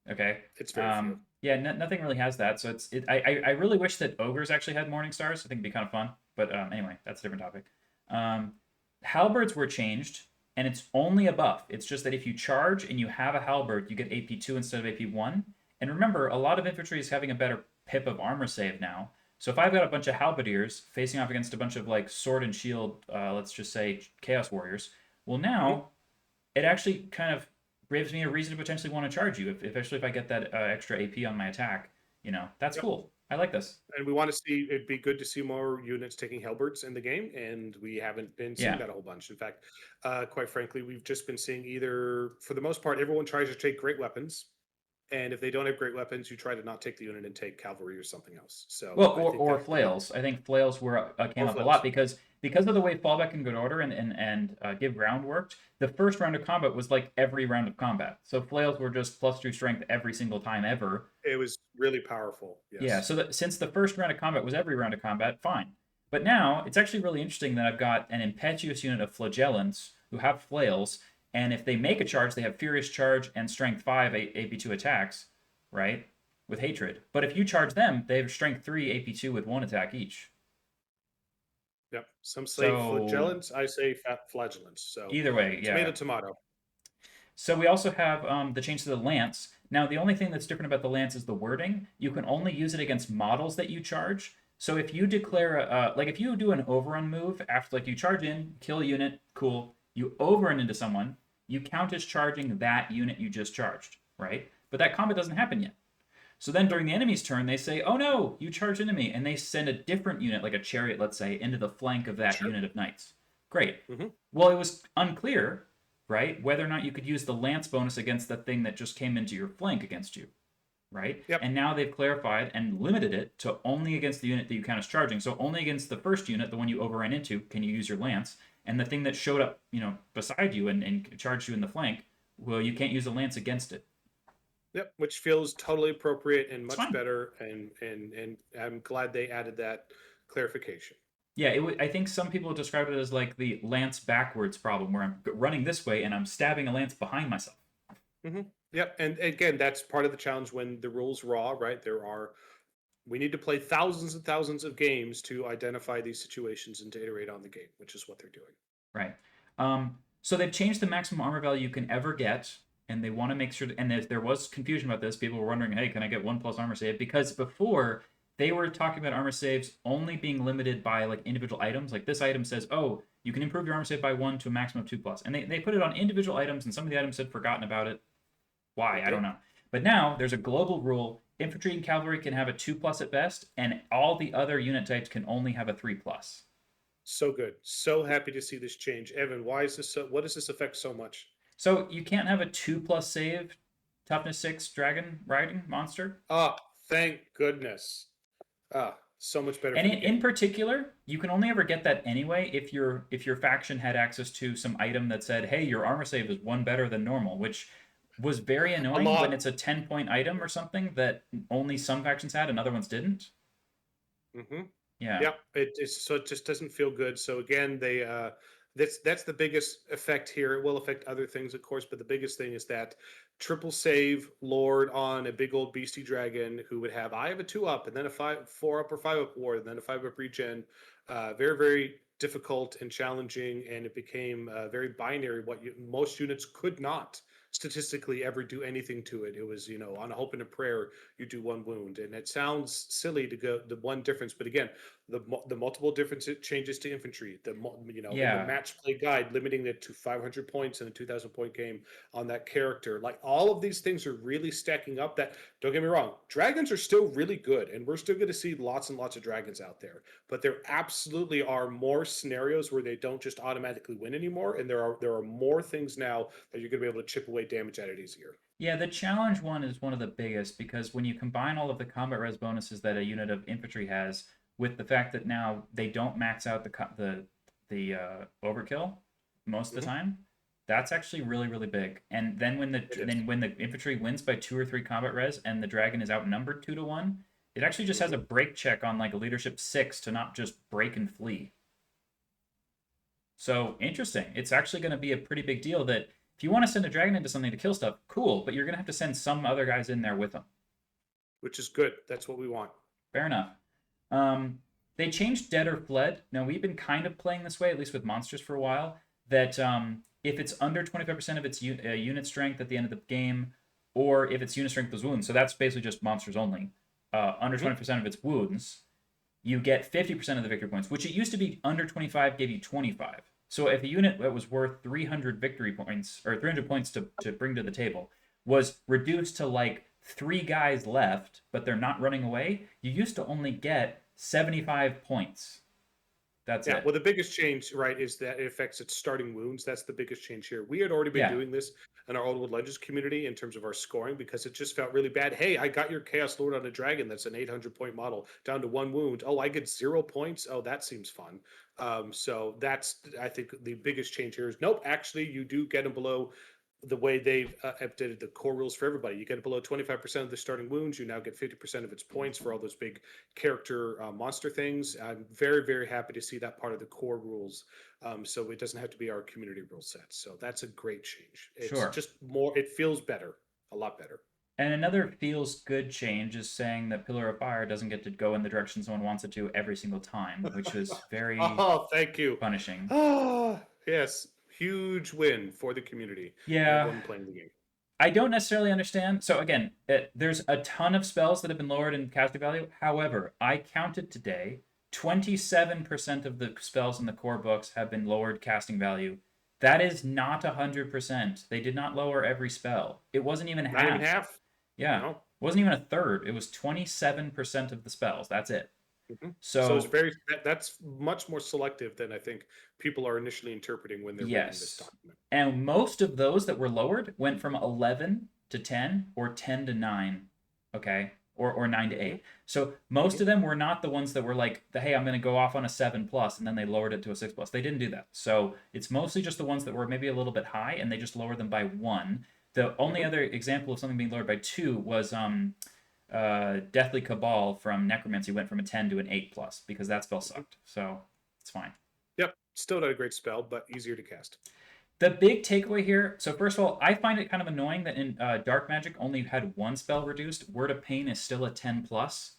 Okay. It's very few. Yeah, nothing really has that. So I really wish that ogres actually had Morning Stars. I think it'd be kind of fun. But anyway, that's a different topic. Um, Halberds were changed, and it's only a buff. It's just that if you charge and you have a halberd, you get AP2 instead of AP1. And remember, a lot of infantry is having a better pip of armor save now. So if I've got a bunch of halberdiers facing off against a bunch of like sword and shield, let's just say chaos warriors, well Mhm. now it actually kind of gives me a reason to potentially want to charge you, especially if I get that extra AP on my attack. That's Yep. cool. I like this. And we want to see it'd be good to see more units taking Hellberts in the game, and we haven't been seeing Yeah. that a whole bunch. In fact, quite frankly, we've just been seeing either, for the most part, everyone tries to take great weapons, and if they don't have great weapons, you try to not take the unit and take cavalry or something else. Well, So I think or that flails. I think flails were came or up a lot flails. because of the way fallback and good order and give ground worked. The first round of combat was like every round of combat. So flails were just +2 strength every single time ever. It was really powerful. Yeah. Yes. So that since the first round of combat was every round of combat, fine. But now it's actually really interesting that I've got an impetuous unit of flagellants who have flails, and if they make a charge, they have furious charge and strength 5 AP2 attacks, right? With hatred. But if you charge them, they have strength 3 AP2 with one attack each. Yep. Some say So flagellants. I say fat flagellants. So either way, tomato, yeah. tomato. So we also have the change to the lance. Now the only thing that's different about the lance is the wording. You can only use it against models that you charge. So if you declare like if you do an overrun move after like you charge in, kill a unit, cool. You overrun into someone, you count as charging that unit you just charged, right? But that combat doesn't happen yet. So then during the enemy's turn, they say, oh no, you charge into me. And they send a different unit, like a chariot, let's say, into the flank of that Sure. unit of knights. Great. Hmm. Well, it was unclear, right, whether or not you could use the lance bonus against the thing that just came into your flank against you, right? Yep. And now they've clarified and limited it to only against the unit that you count as charging. So only against the first unit, the one you overran into, can you use your lance. And the thing that showed up, beside you and charged you in the flank, well, you can't use a lance against it. Yep, which feels totally appropriate and It's much fine. better, and I'm glad they added that clarification. Yeah, I think some people describe it as like the lance backwards problem, where I'm running this way and I'm stabbing a lance behind myself. Hmm. Yep, and again, that's part of the challenge when the rules raw, right? We need to play thousands and thousands of games to identify these situations and to iterate on the game, which is what they're doing. Right. So they've changed the maximum armor value you can ever get, and they want to make sure. And if there was confusion about this, people were wondering, "Hey, can I get 1+ armor save?" Because before they were talking about armor saves only being limited by like individual items. Like this item says, "Oh, you can improve your armor save by 1 to a maximum of 2+," and they put it on individual items, and some of the items had forgotten about it. They Why? I don't did. know. But now there's a global rule: infantry and cavalry can have a 2+ at best, and all the other unit types can only have a 3+. So good. So happy to see this change. Evan, why is this so, what does this affect so much? So you can't have a 2+ save, toughness 6 dragon riding monster. Ah, thank goodness. Ah, so much better And for the in game. particular, you can only ever get that anyway if your faction had access to some item that said, "Hey, your armor save is 1 better than normal," which was very A annoying when lot. it's a 10-point item or something that only some factions had and other ones didn't. Hmm. Yeah. Yep. It just doesn't feel good. So again, that's the biggest effect here. It will affect other things, of course, but the biggest thing is that triple save lord on a big old beastie dragon who would have I have a 2 up and then a 4 up or 5 up ward and then a 5 up regen. Very, very difficult and challenging, and it became very binary. Most units could not statistically ever do anything to it. It was, on a hope and a prayer, you do 1 wound, and it sounds silly to go the one difference, but again, the multiple difference changes to infantry, in the Yeah. match play guide, limiting it to 500 points in a 2,000 point game on that character. Like all of these things are really stacking up. That don't get me wrong, dragons are still really good, and we're still going to see lots and lots of dragons out there. But there absolutely are more scenarios where they don't just automatically win anymore, and there are more things now that you're going to be able to chip away damage at it easier. Yeah, the challenge one is one of the biggest because when you combine all of the combat res bonuses that a unit of infantry has with the fact that now they don't max out the overkill most of the Hmm. time, that's actually really really big. And It is. then when the infantry wins by 2 or 3 combat res and the dragon is outnumbered 2 to 1, it actually just has a Hmm. break check on like a leadership 6 to not just break and flee. So interesting. It's actually going to be a pretty big deal that if you want to send a dragon into something to kill stuff, cool, but you're going to have to send some other guys in there with them. Which is good. That's what we want. Fair enough. Um, they changed dead or fled. Now, we've been kind of playing this way, at least with monsters for a while, that if it's under 25% of its unit strength at the end of the game, or if its unit strength was wounds, so that's basically just monsters only, under Hmm. 20% of its wounds, you get 50% of the victory points, which it used to be under 25 gave you 25. So if a unit that was worth 300 victory points or 300 points to bring to the table was reduced to like 3 guys left, but they're not running away, you used to only get 75 points. That's Yeah, it. well, the biggest change, right, is that it affects its starting wounds. That's the biggest change here. We had already been Yeah. doing this in our Oldwood Legends community in terms of our scoring because it just felt really bad. Hey, I got your Chaos Lord on a dragon that's an 800-point model down to 1 wound. Oh, I get 0 points. Oh, that seems fun. So that's, I think, the biggest change here is nope, actually, you do get them below the way they've updated the core rules for everybody. You get below 25% of the starting wounds, you now get 50% of its points for all those big character monster things. I'm very, very happy to see that part of the core rules. So it doesn't have to be our community rule set. So that's a great change. It's Sure. just more, it feels better, a lot better. And another feels good change is saying that Pillar of Fire doesn't get to go in the direction someone wants it to every single time, which is very Oh, thank you. punishing. Ah, yes. Huge win for the community and Yeah, everyone playing the game. I don't necessarily understand. So again, there's a ton of spells that have been lowered in casting value. However, I counted today 27% of the spells in the core books have been lowered casting value. That is not 100%. They did not lower every spell. It wasn't even Not even half. half. Yeah. No. Wasn't even a third. It was 27% of the spells. That's it. So it's So, that's much more selective than I think people are initially interpreting when they're reading this yes. document. And most of those that were lowered went from 11 to 10 or 10 to 9, okay? Or 9 to Hmm. 8. So most Hmm. of them were not the ones that were like, hey, I'm going to go off on a 7 plus, and then they lowered it to a 6 plus. They didn't do that. So it's mostly just the ones that were maybe a little bit high, and they just lowered them by 1. The only Hmm. other example of something being lowered by 2 was Deathly Cabal from Necromancy went from a 10 to an 8 plus because that spell Hmm. sucked. So it's fine. Yep, still not a great spell, but easier to cast. The big takeaway here, so first of all, I find it kind of annoying that in Dark Magic only had one spell reduced. Word of Pain is still a 10 plus,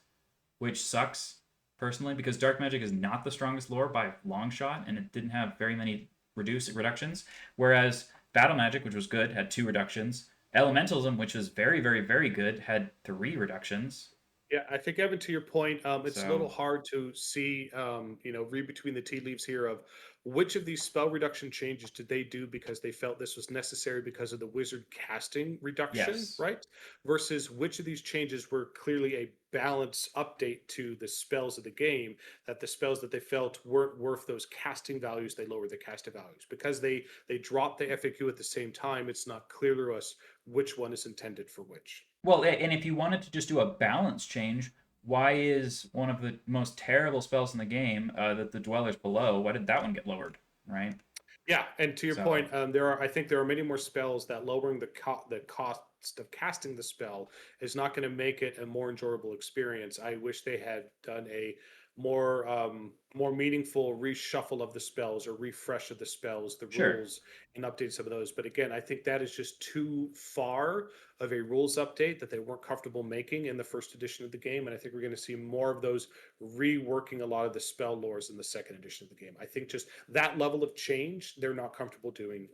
which sucks personally because Dark Magic is not the strongest lore by a long shot, and it didn't have very many reductions. Whereas Battle Magic, which was good, had 2 reductions. Elementalism, which was very, very, very good, had 3 reductions. Yeah, I think Evan, to your point, it's a little So hard to see, read between the tea leaves here of which of these spell reduction changes did they do because they felt this was necessary because of the wizard casting reduction, yes, right? Versus which of these changes were clearly a balance update to the spells of the game, that the spells that they felt weren't worth those casting values, they lowered the casting values. Because they dropped the FAQ at the same time, it's not clear to us which one is intended for which. well, and if you wanted to just do a balance change, why is one of the most terrible spells in the game, that the Dwellers Below, why did that one get lowered, right? Yeah, and to your So point, I think there are many more spells that lowering the cost of casting the spell is not going to make it a more enjoyable experience. I wish they had done a more meaningful reshuffle of the spells or refresh of the spells, the sure. rules, and update some of those. But again, I think that is just too far of a rules update that they weren't comfortable making in the first edition of the game, and I think we're going to see more of those reworking a lot of the spell lores in the second edition of the game. I think just that level of change they're not comfortable doing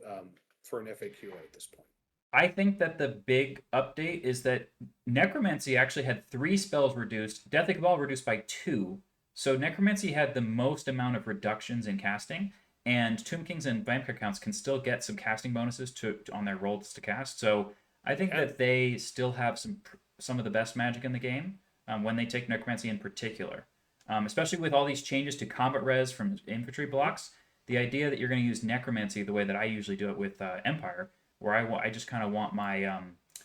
for an FAQ at this point. I think that the big update is that Necromancy actually had 3 spells reduced, Deathly Cabal reduced by 2. So Necromancy had the most amount of reductions in casting, and Tomb Kings and Vampire Counts can still get some casting bonuses on their rolls to cast. So I think And that they still have some of the best magic in the game, when they take Necromancy in particular. Especially with all these changes to combat res from infantry blocks, the idea that you're going to use Necromancy the way that I usually do it with Empire, where I just kind of want my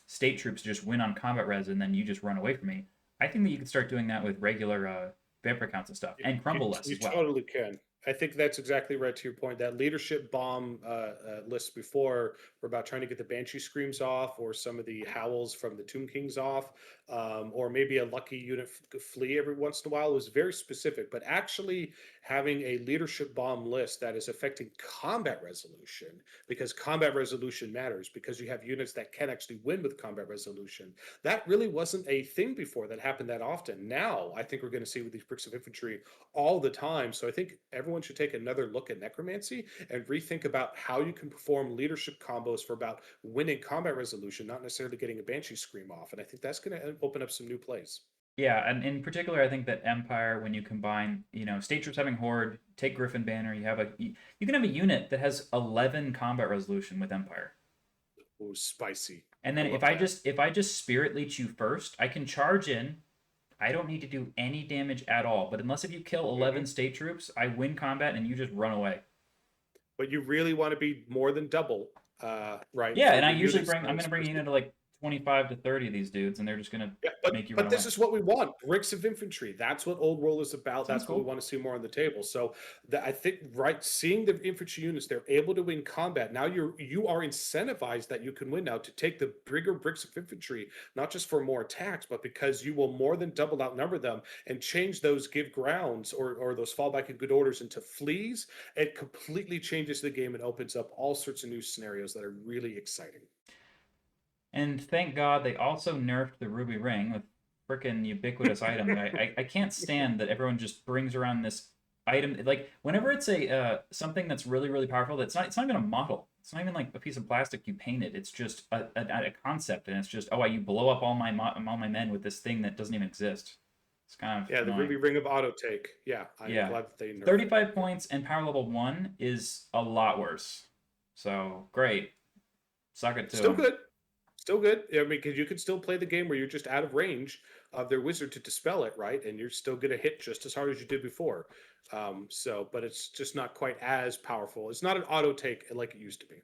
state troops to just win on combat res and then you just run away from me. I think that you could start doing that with regular vampire counts and stuff, and You, crumble less you as well. totally can. I think that's exactly right to your point. That leadership bomb list before were about trying to get the Banshee Screams off, or some of the howls from the Tomb Kings off, or maybe a lucky unit flee every once in a while. It was very specific, but actually having a leadership bomb list that is affecting combat resolution, because combat resolution matters, because you have units that can actually win with combat resolution. That really wasn't a thing before that happened that often. Now, I think we're going to see with these bricks of infantry all the time. So I think everyone should take another look at necromancy and rethink about how you can perform leadership combos for about winning combat resolution, not necessarily getting a banshee scream off. And I think that's going to open up some new plays. Yeah, and in particular, I think that Empire, when you combine, state troops having horde, take Griffin Banner, you can have a unit that has 11 combat resolution with Empire. Oh, spicy. And I then love that. if I just spirit leech you first, I can charge in. I don't need to do any damage at all. But unless if you kill Hmm. 11 state troops, I win combat and you just run away. But you really want to be more than double, right, Yeah, for and I your usually unit bring I'm size gonna bring you versus. into like 25 to 30 of these dudes, and they're just gonna Yeah, make you run but this away. is what we want. Bricks of infantry. That's what old world is about. Sounds That's what we cool. want to see more on the table. So I think right, seeing the infantry units, they're able to win combat. Now you are incentivized that you can win now to take the bigger bricks of infantry, not just for more attacks, but because you will more than double outnumber them and change those give grounds or those fallback and good orders into fleas. It completely changes the game and opens up all sorts of new scenarios that are really exciting. And thank God they also nerfed the ruby ring with freaking ubiquitous item that I can't stand that everyone just brings around this item. Like whenever it's a something that's really really powerful, it's not even a model. It's not even like a piece of plastic you painted. It's just a concept, and it's just you blow up all my men with this thing that doesn't even exist. It's kind of Yeah, the annoying. Ruby Ring of Auto Take. Yeah, I'm Yeah, glad that they nerfed that. 35 points and power level 1 is a lot worse. So great, suck it to Still them. good. Still good. I mean, because you could still play the game where you're just out of range of their wizard to dispel it, right? And you're still going to hit just as hard as you did before. But it's just not quite as powerful. It's not an auto take like it used to be.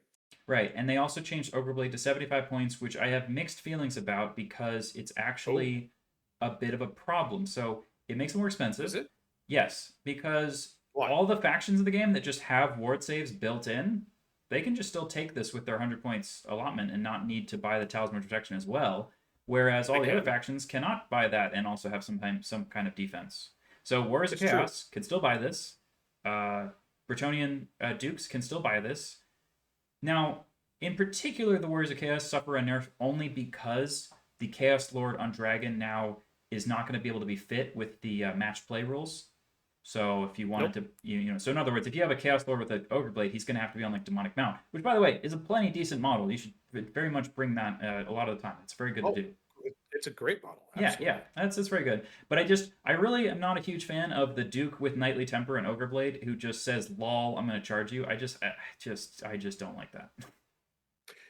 Right, and they also changed Ogreblade to 75 points, which I have mixed feelings about because it's Oh, actually a bit of a problem. So it makes it more is expensive. it? Yes, because Why? all the factions of the game that just have ward saves built in, they can just still take this with their 100 points allotment and not need to buy the Talisman of Protection as well. Whereas They all the other can. factions cannot buy that and also have some kind of defense. So Warriors of It's true. Chaos can still buy this. Bretonian Dukes can still buy this. Now, in particular, the Warriors of Chaos suffer a nerf only because the Chaos Lord on Dragon now is not going to be able to be fit with the match play rules. So if you wanted Nope. to, so in other words, if you have a Chaos Lord with an Ogre Blade, he's going to have to be on like Demonic Mount, which by the way is a plenty decent model. You should very much bring that a lot of the time. It's very good Oh, to do. it's a great model. Yeah, Absolutely. yeah, that's very good. But I really am not a huge fan of the Duke with Knightly Temper and Ogre Blade who just says "lol, I'm going to charge you." I just don't like that.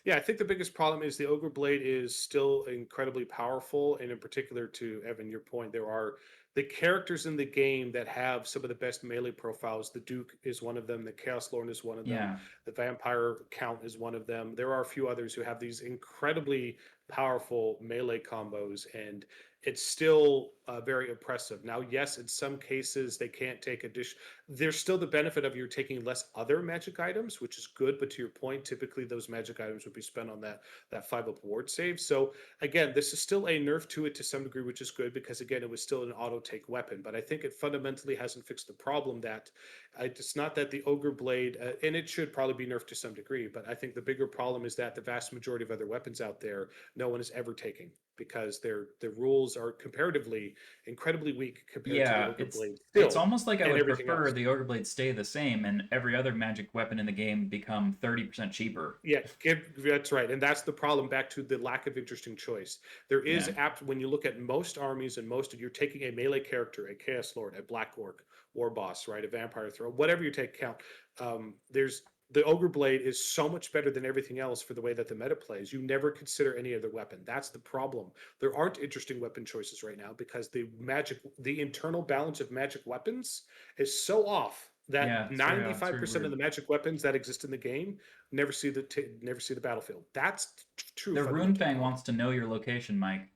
Yeah, I think the biggest problem is the Ogre Blade is still incredibly powerful. And in particular, to Evan, your point, there are the characters in the game that have some of the best melee profiles. The Duke is one of them, the Chaos Lord is one of them, Yeah, the Vampire Count is one of them. There are a few others who have these incredibly powerful melee combos, and it's still very oppressive. Now, yes, in some cases they can't take addition. There's still the benefit of you're taking less other magic items, which is good. But to your point, typically those magic items would be spent on that 5 up ward save. So again, this is still a nerf to it to some degree, which is good because again, it was still an auto take weapon. But I think it fundamentally hasn't fixed the problem that it's not that the Ogre Blade, and it should probably be nerfed to some degree. But I think the bigger problem is that the vast majority of other weapons out there, no one is ever taking because the rules are comparatively incredibly weak compared to the yeah. Ogre Blade It's still, almost like I and would everything prefer else. the Ogre Blade stay the same and every other magic weapon in the game become 30% cheaper. Yeah, that's right, and that's the problem. Back to the lack of interesting choice. There is Yeah, apt when you look at most armies and most of you're taking a melee character, a Chaos Lord, a Black Orc, War Boss, right, a Vampire Throw, whatever you take count. There's the Ogre Blade is so much better than everything else for the way that the meta plays. You never consider any other weapon. That's the problem. There aren't interesting weapon choices right now because the internal balance of magic weapons is so off that yeah. It's very 95% of weird. the magic weapons that exist in the game never see the battlefield. That's true The Rune fundamental Fang problem. wants to know your location, Mike.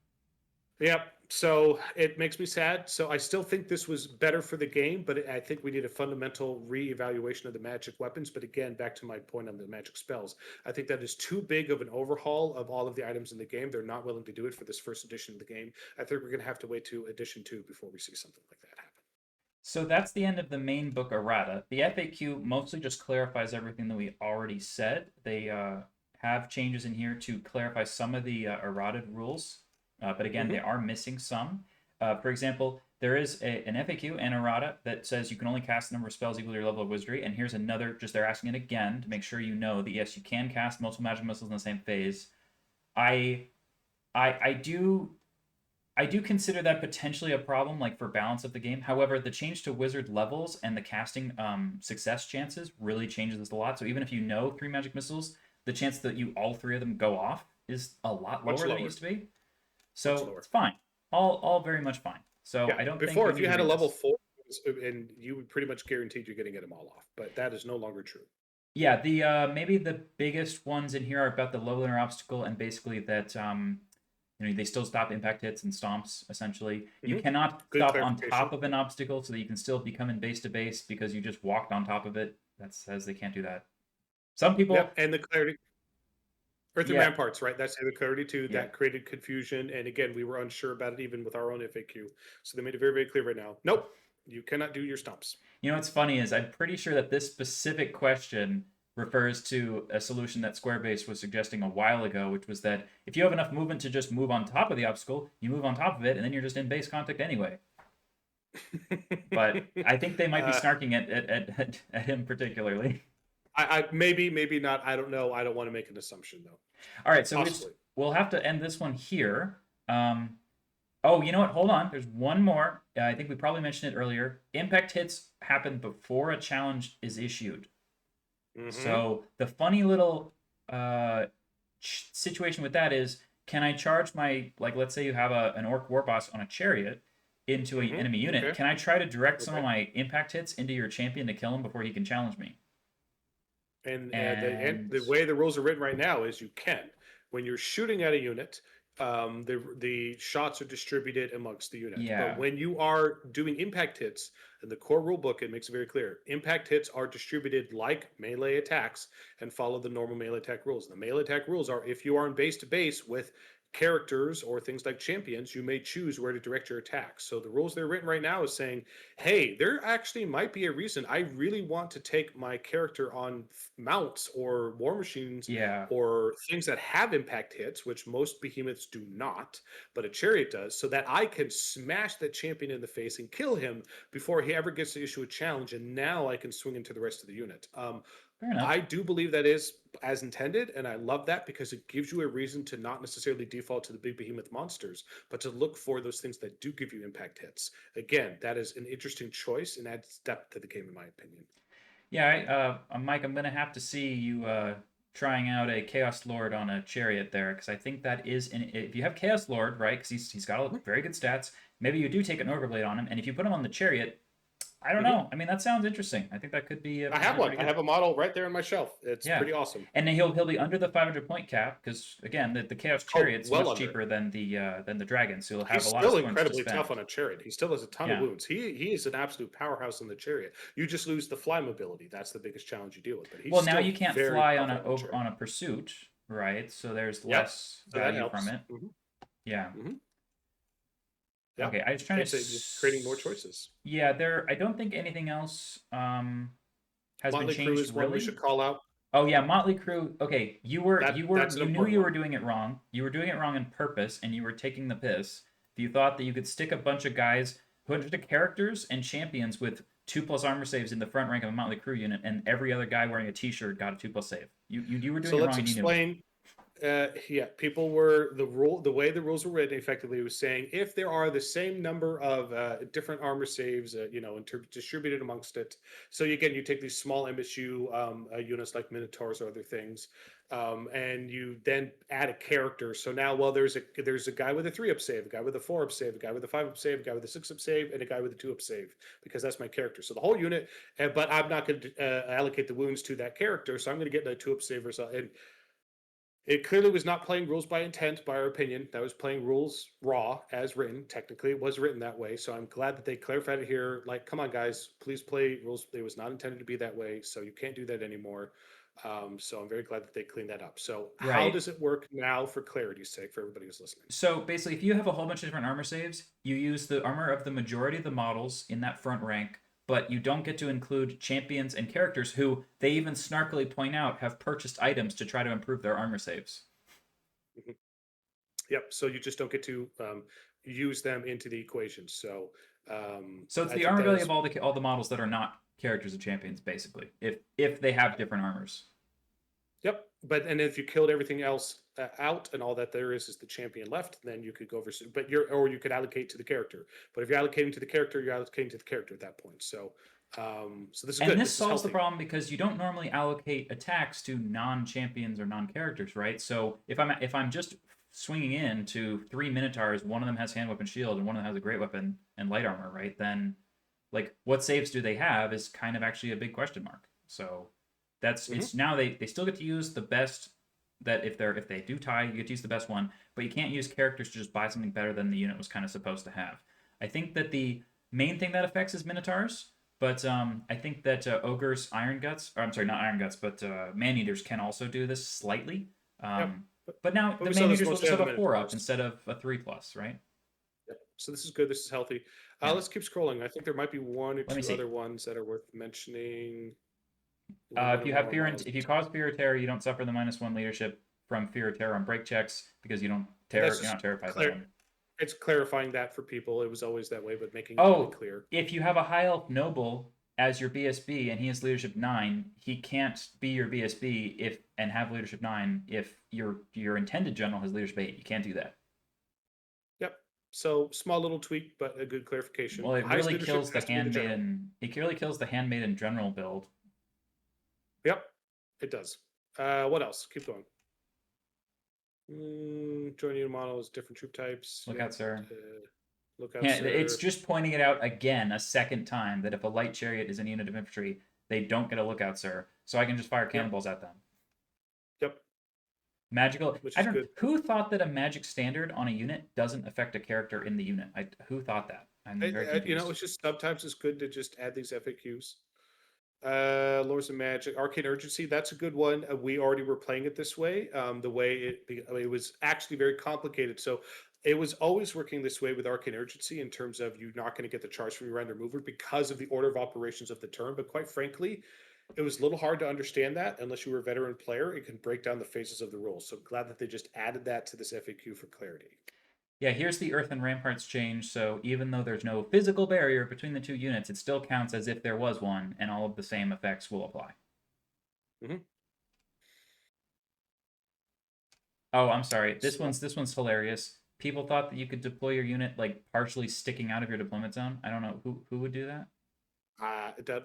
Yep. So it makes me sad. So I still think this was better for the game, but I think we need a fundamental reevaluation of the magic weapons. But again, back to my point on the magic spells, I think that is too big of an overhaul of all of the items in the game. They're not willing to do it for this first edition of the game. I think we're going to have to wait to edition 2 before we see something like that happen. So that's the end of the main book errata. The FAQ mostly just clarifies everything that we already said. They have changes in here to clarify some of the errated rules, but again, they Hmm. are missing some. For example, there is an FAQ and errata that says you can only cast a number of spells equal to your level of wizardry. And here's another, just they're asking it again to make sure you know that yes, you can cast multiple magic missiles in the same phase. I I do consider that potentially a problem, like for balance of the game. However, the change to wizard levels and the casting success chances really changes this a lot. So even if you know 3 magic missiles, the chance that you all 3 of them go off is a lot Much lower than it lower. used to be. Much So lower. it's fine, all very much fine. So Yeah. I don't think Before, we if need you to had a read level this. 4, and you would pretty much guaranteed you're going to get them all off, but that is no longer true. Yeah, the maybe the biggest ones in here are about the low linear obstacle and basically that they still stop impact hits and stomps essentially. You Hmm. cannot Good stop on top clarification. of an obstacle so that you can still be coming base to base because you just walked on top of it. That says they can't do that. Some people, Yep, and the clarity. Earth and yeah, Ramparts, right? That's the clarity too. yeah. That created confusion, and again, we were unsure about it even with our own FAQ. So they made it very, very clear right now. Nope, you cannot do your stumps. You know what's funny is I'm pretty sure that this specific question refers to a solution that Squarebase was suggesting a while ago, which was that if you have enough movement to just move on top of the obstacle, you move on top of it, and then you're just in base contact anyway. But I think they might be uh, snarking at him particularly. I maybe, maybe not. I don't know. I don't want to make an assumption though. All right, so Possibly. we'll have to end this one here. Oh, you know what? Hold on. There's one more. I think we probably mentioned it earlier. Impact hits happen before a challenge is issued. Hmm. So the funny little situation with that is can I charge my, like, let's say you have an orc war boss on a chariot into an enemy unit. Okay. Can I try to direct some of Okay. my impact hits into your champion to kill him before he can challenge me? And And the way the rules are written right now is you can. When you're shooting at a unit, the shots are distributed amongst the unit. But yeah, when you are doing impact hits, in the core rule book, it makes it very clear. Impact hits are distributed like melee attacks and follow the normal melee attack rules. The melee attack rules are if you are in base to base with characters or things like champions, you may choose where to direct your attacks. So the rules they're written right now is saying, hey, there actually might be a reason I really want to take my character on mounts or war machines yeah. or things that have impact hits, which most behemoths do not, but a chariot does, so that I can smash that champion in the face and kill him before he ever gets to issue a challenge. And now I can swing into the rest of the unit. Fair enough. I do believe that is as intended, and I love that because it gives you a reason to not necessarily default to the big behemoth monsters, but to look for those things that do give you impact hits. Again, that is an interesting choice and adds depth to the game, in my opinion. Yeah, Mike, I'm gonna have to see you trying out a Chaos Lord on a chariot there, because I think that is if you have Chaos Lord, right? Because he's got Mhm. very good stats. Maybe you do take an Overblade on him, and if you put him on the chariot, I don't Mhm. know. I mean, that sounds interesting. I think that could be I have potentially one. pretty I good. have a model right there on my shelf. It's Yeah, pretty awesome. and then he'll be under the 500 point cap because again, the Chaos Oh, Chariot's well much under. cheaper than the dragon, so he'll have He's a lot of still scorns to incredibly tough spend. on a chariot. He still has a ton of Yeah. wounds. He is an absolute powerhouse in the chariot. You just lose the fly mobility. That's the biggest challenge you deal with. But he's Well, now still you can't very fly tough on on a chariot. on a pursuit, right? So there's Yep. less So that value from helps. it. Yeah. Hmm. Yeah. Okay, I was trying to. Just creating more choices. Yeah, there. I don't think anything else has been Motley Crue changed is one we really. should call out. Oh yeah, Motley Crue. Okay, That's an you knew important you were one. doing it wrong. You were doing it wrong on purpose, and you were taking the piss. If you thought that you could stick a bunch of guys who are just characters and champions with 2+ armor saves in the front rank of a Motley Crue unit, and every other guy wearing a T-shirt got a 2+ save. You were So doing it let's wrong, and you knew it. explain. Yeah, people were the way the rules were written. Effectively, was saying if there are the same number of different armor saves, distributed amongst it. So again, you take these small MSU units like Minotaurs or other things, and you then add a character. So now, well, there's a guy with a 3-up save, a guy with a 4-up save, a guy with a 5-up save, a guy with a 6-up save, and a guy with a 2-up save because that's my character. So the whole unit, but I'm not going to allocate the wounds to that character. So I'm going to get the 2-up save or so. And it clearly was not playing rules by intent, by our opinion. That was playing rules raw as written. Technically, it was written that way. So I'm glad that they clarified it here. Like, come on, guys, please play rules. It was not intended to be that way. So you can't do that anymore. So I'm very glad that they cleaned that up. So how Right. does it work now for clarity's sake for everybody who's listening? So basically, if you have a whole bunch of different armor saves, you use the armor of the majority of the models in that front rank, but you don't get to include champions and characters who they even snarkily point out have purchased items to try to improve their armor saves. Mhm. Yep. So you just don't get to use them into the equation. So So it's I the think armor that value of is. all the models that are not characters of champions, basically, if they have different armors. Yep. But and if you killed everything else out and all that there is the champion left, then you could go for. But you could allocate to the character. But if you're allocating to the character, you're allocating to the character at that point. So so this is And good. this This is solves the healthy. problem because you don't normally allocate attacks to non-champions or non-characters, right? So if I'm just swinging in to 3 Minotaurs, one of them has hand weapon shield and one of them has a great weapon and light armor, right? Then like what saves do they have is kind of actually a big question mark. So that's Hmm. it's now they still get to use the best that if they do tie, you get to use the best one, but you can't use characters to just buy something better than the unit was kind of supposed to have. I think that the main thing that affects is Minotaurs, but I think that ogres, iron guts, or I'm sorry, not iron guts, but man eaters can also do this slightly. Yep. Um, But, but now but the we saw man this eaters will mostly just on have the a 4-up Minotaurs. instead of a 3+, right? Yep. So this is good. This is healthy. Yeah. Let's keep scrolling. I think there might be one or Let me two see. other ones that are worth mentioning. One If of you one of have our fear, models. if you cause fear or terror, you don't suffer the -1 leadership from fear or terror on break checks because you don't terror. That's You're just not terrified by clear. them. It's clarifying that for people. It was always that way, but making it really Oh, clear. if you have a high elf noble as your BSB and he has leadership 9, he can't be your BSB if and have leadership 9 if your intended general has leadership 8. You can't do that. Yep. So small little tweak, but a good clarification. Well, it Highest really leadership kills the has to be the general. handmaiden. It really kills the handmaiden general build. Yep, it does. What else? Keep going. Join unit models, different troop types. Look out, sir. Look out, Yeah, sir. it's just pointing it out again a second time that if a light chariot is a unit of infantry, they don't get a lookout, sir. So I can just fire cannonballs at them. Yep. Magical. Which I is don't. good. Who thought that a magic standard on a unit doesn't affect a character in the unit? Who thought that? I'm very confused. It's just sometimes it's good to just add these FAQs. Lords of Magic, Arcane Urgency. That's a good one. We already were playing it this way. The way it was actually very complicated. So it was always working this way with Arcane Urgency in terms of you're not going to get the charge from your render mover because of the order of operations of the turn. But quite frankly, it was a little hard to understand that unless you were a veteran player. It can break down the phases of the rules. So glad that they just added that to this FAQ for clarity. Yeah, here's the Earth and Ramparts change. So even though there's no physical barrier between the two units, it still counts as if there was one, and all of the same effects will apply. Mm-hmm. Oh, I'm sorry. This one's hilarious. People thought that you could deploy your unit like partially sticking out of your deployment zone. I don't know who would do that.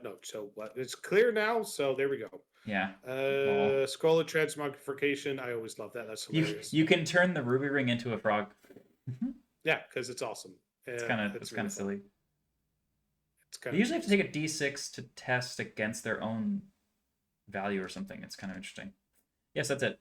No. So it's clear now. So there we go. Yeah. Scroll of Transmogrification. I always love that. That's hilarious. You can turn the ruby ring into a frog. Yeah, because it's awesome. It's kind of silly. It's they usually have to take a d6 to test against their own value or something. It's kind of interesting. Yes, that's it.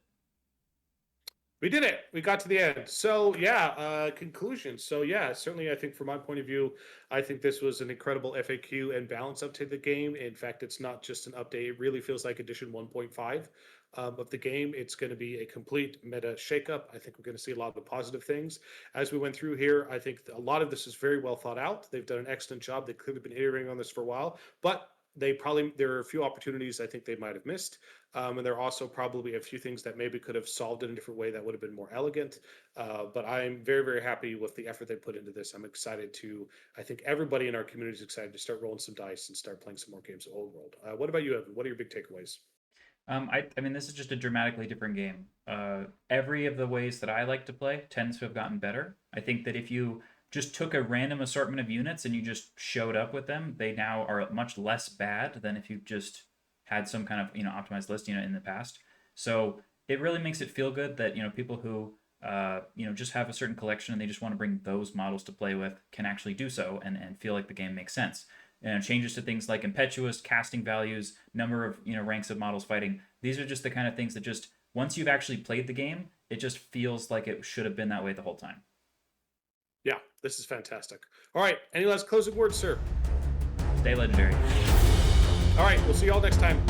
We did it. We got to the end. So yeah, conclusion. So yeah, certainly I think from my point of view, I think this was an incredible FAQ and balance up to the game. In fact, it's not just an update. It really feels like edition 1.5 of the game. It's going to be a complete meta shakeup. I think we're going to see a lot of the positive things. As we went through here, I think a lot of this is very well thought out. They've done an excellent job. They've clearly been iterating on this for a while, but there are a few opportunities I think they might have missed. And there are also probably a few things that maybe could have solved it in a different way that would have been more elegant. But I'm very, very happy with the effort they put into this. I'm excited I think everybody in our community is excited to start rolling some dice and start playing some more games of Old World. What about you, Evan? What are your big takeaways? I mean, this is just a dramatically different game. Every of the ways that I like to play tends to have gotten better. I think that if you just took a random assortment of units and you just showed up with them, they now are much less bad than if you just had some kind of optimized list in the past. So it really makes it feel good that people who just have a certain collection and they just want to bring those models to play with can actually do so and feel like the game makes sense. Changes to things like impetuous, casting values, number of ranks of models fighting. These are just the kind of things that just once you've actually played the game, it just feels like it should have been that way the whole time. Yeah, this is fantastic. All right, any last closing words, sir? Stay legendary. All right, we'll see you all next time.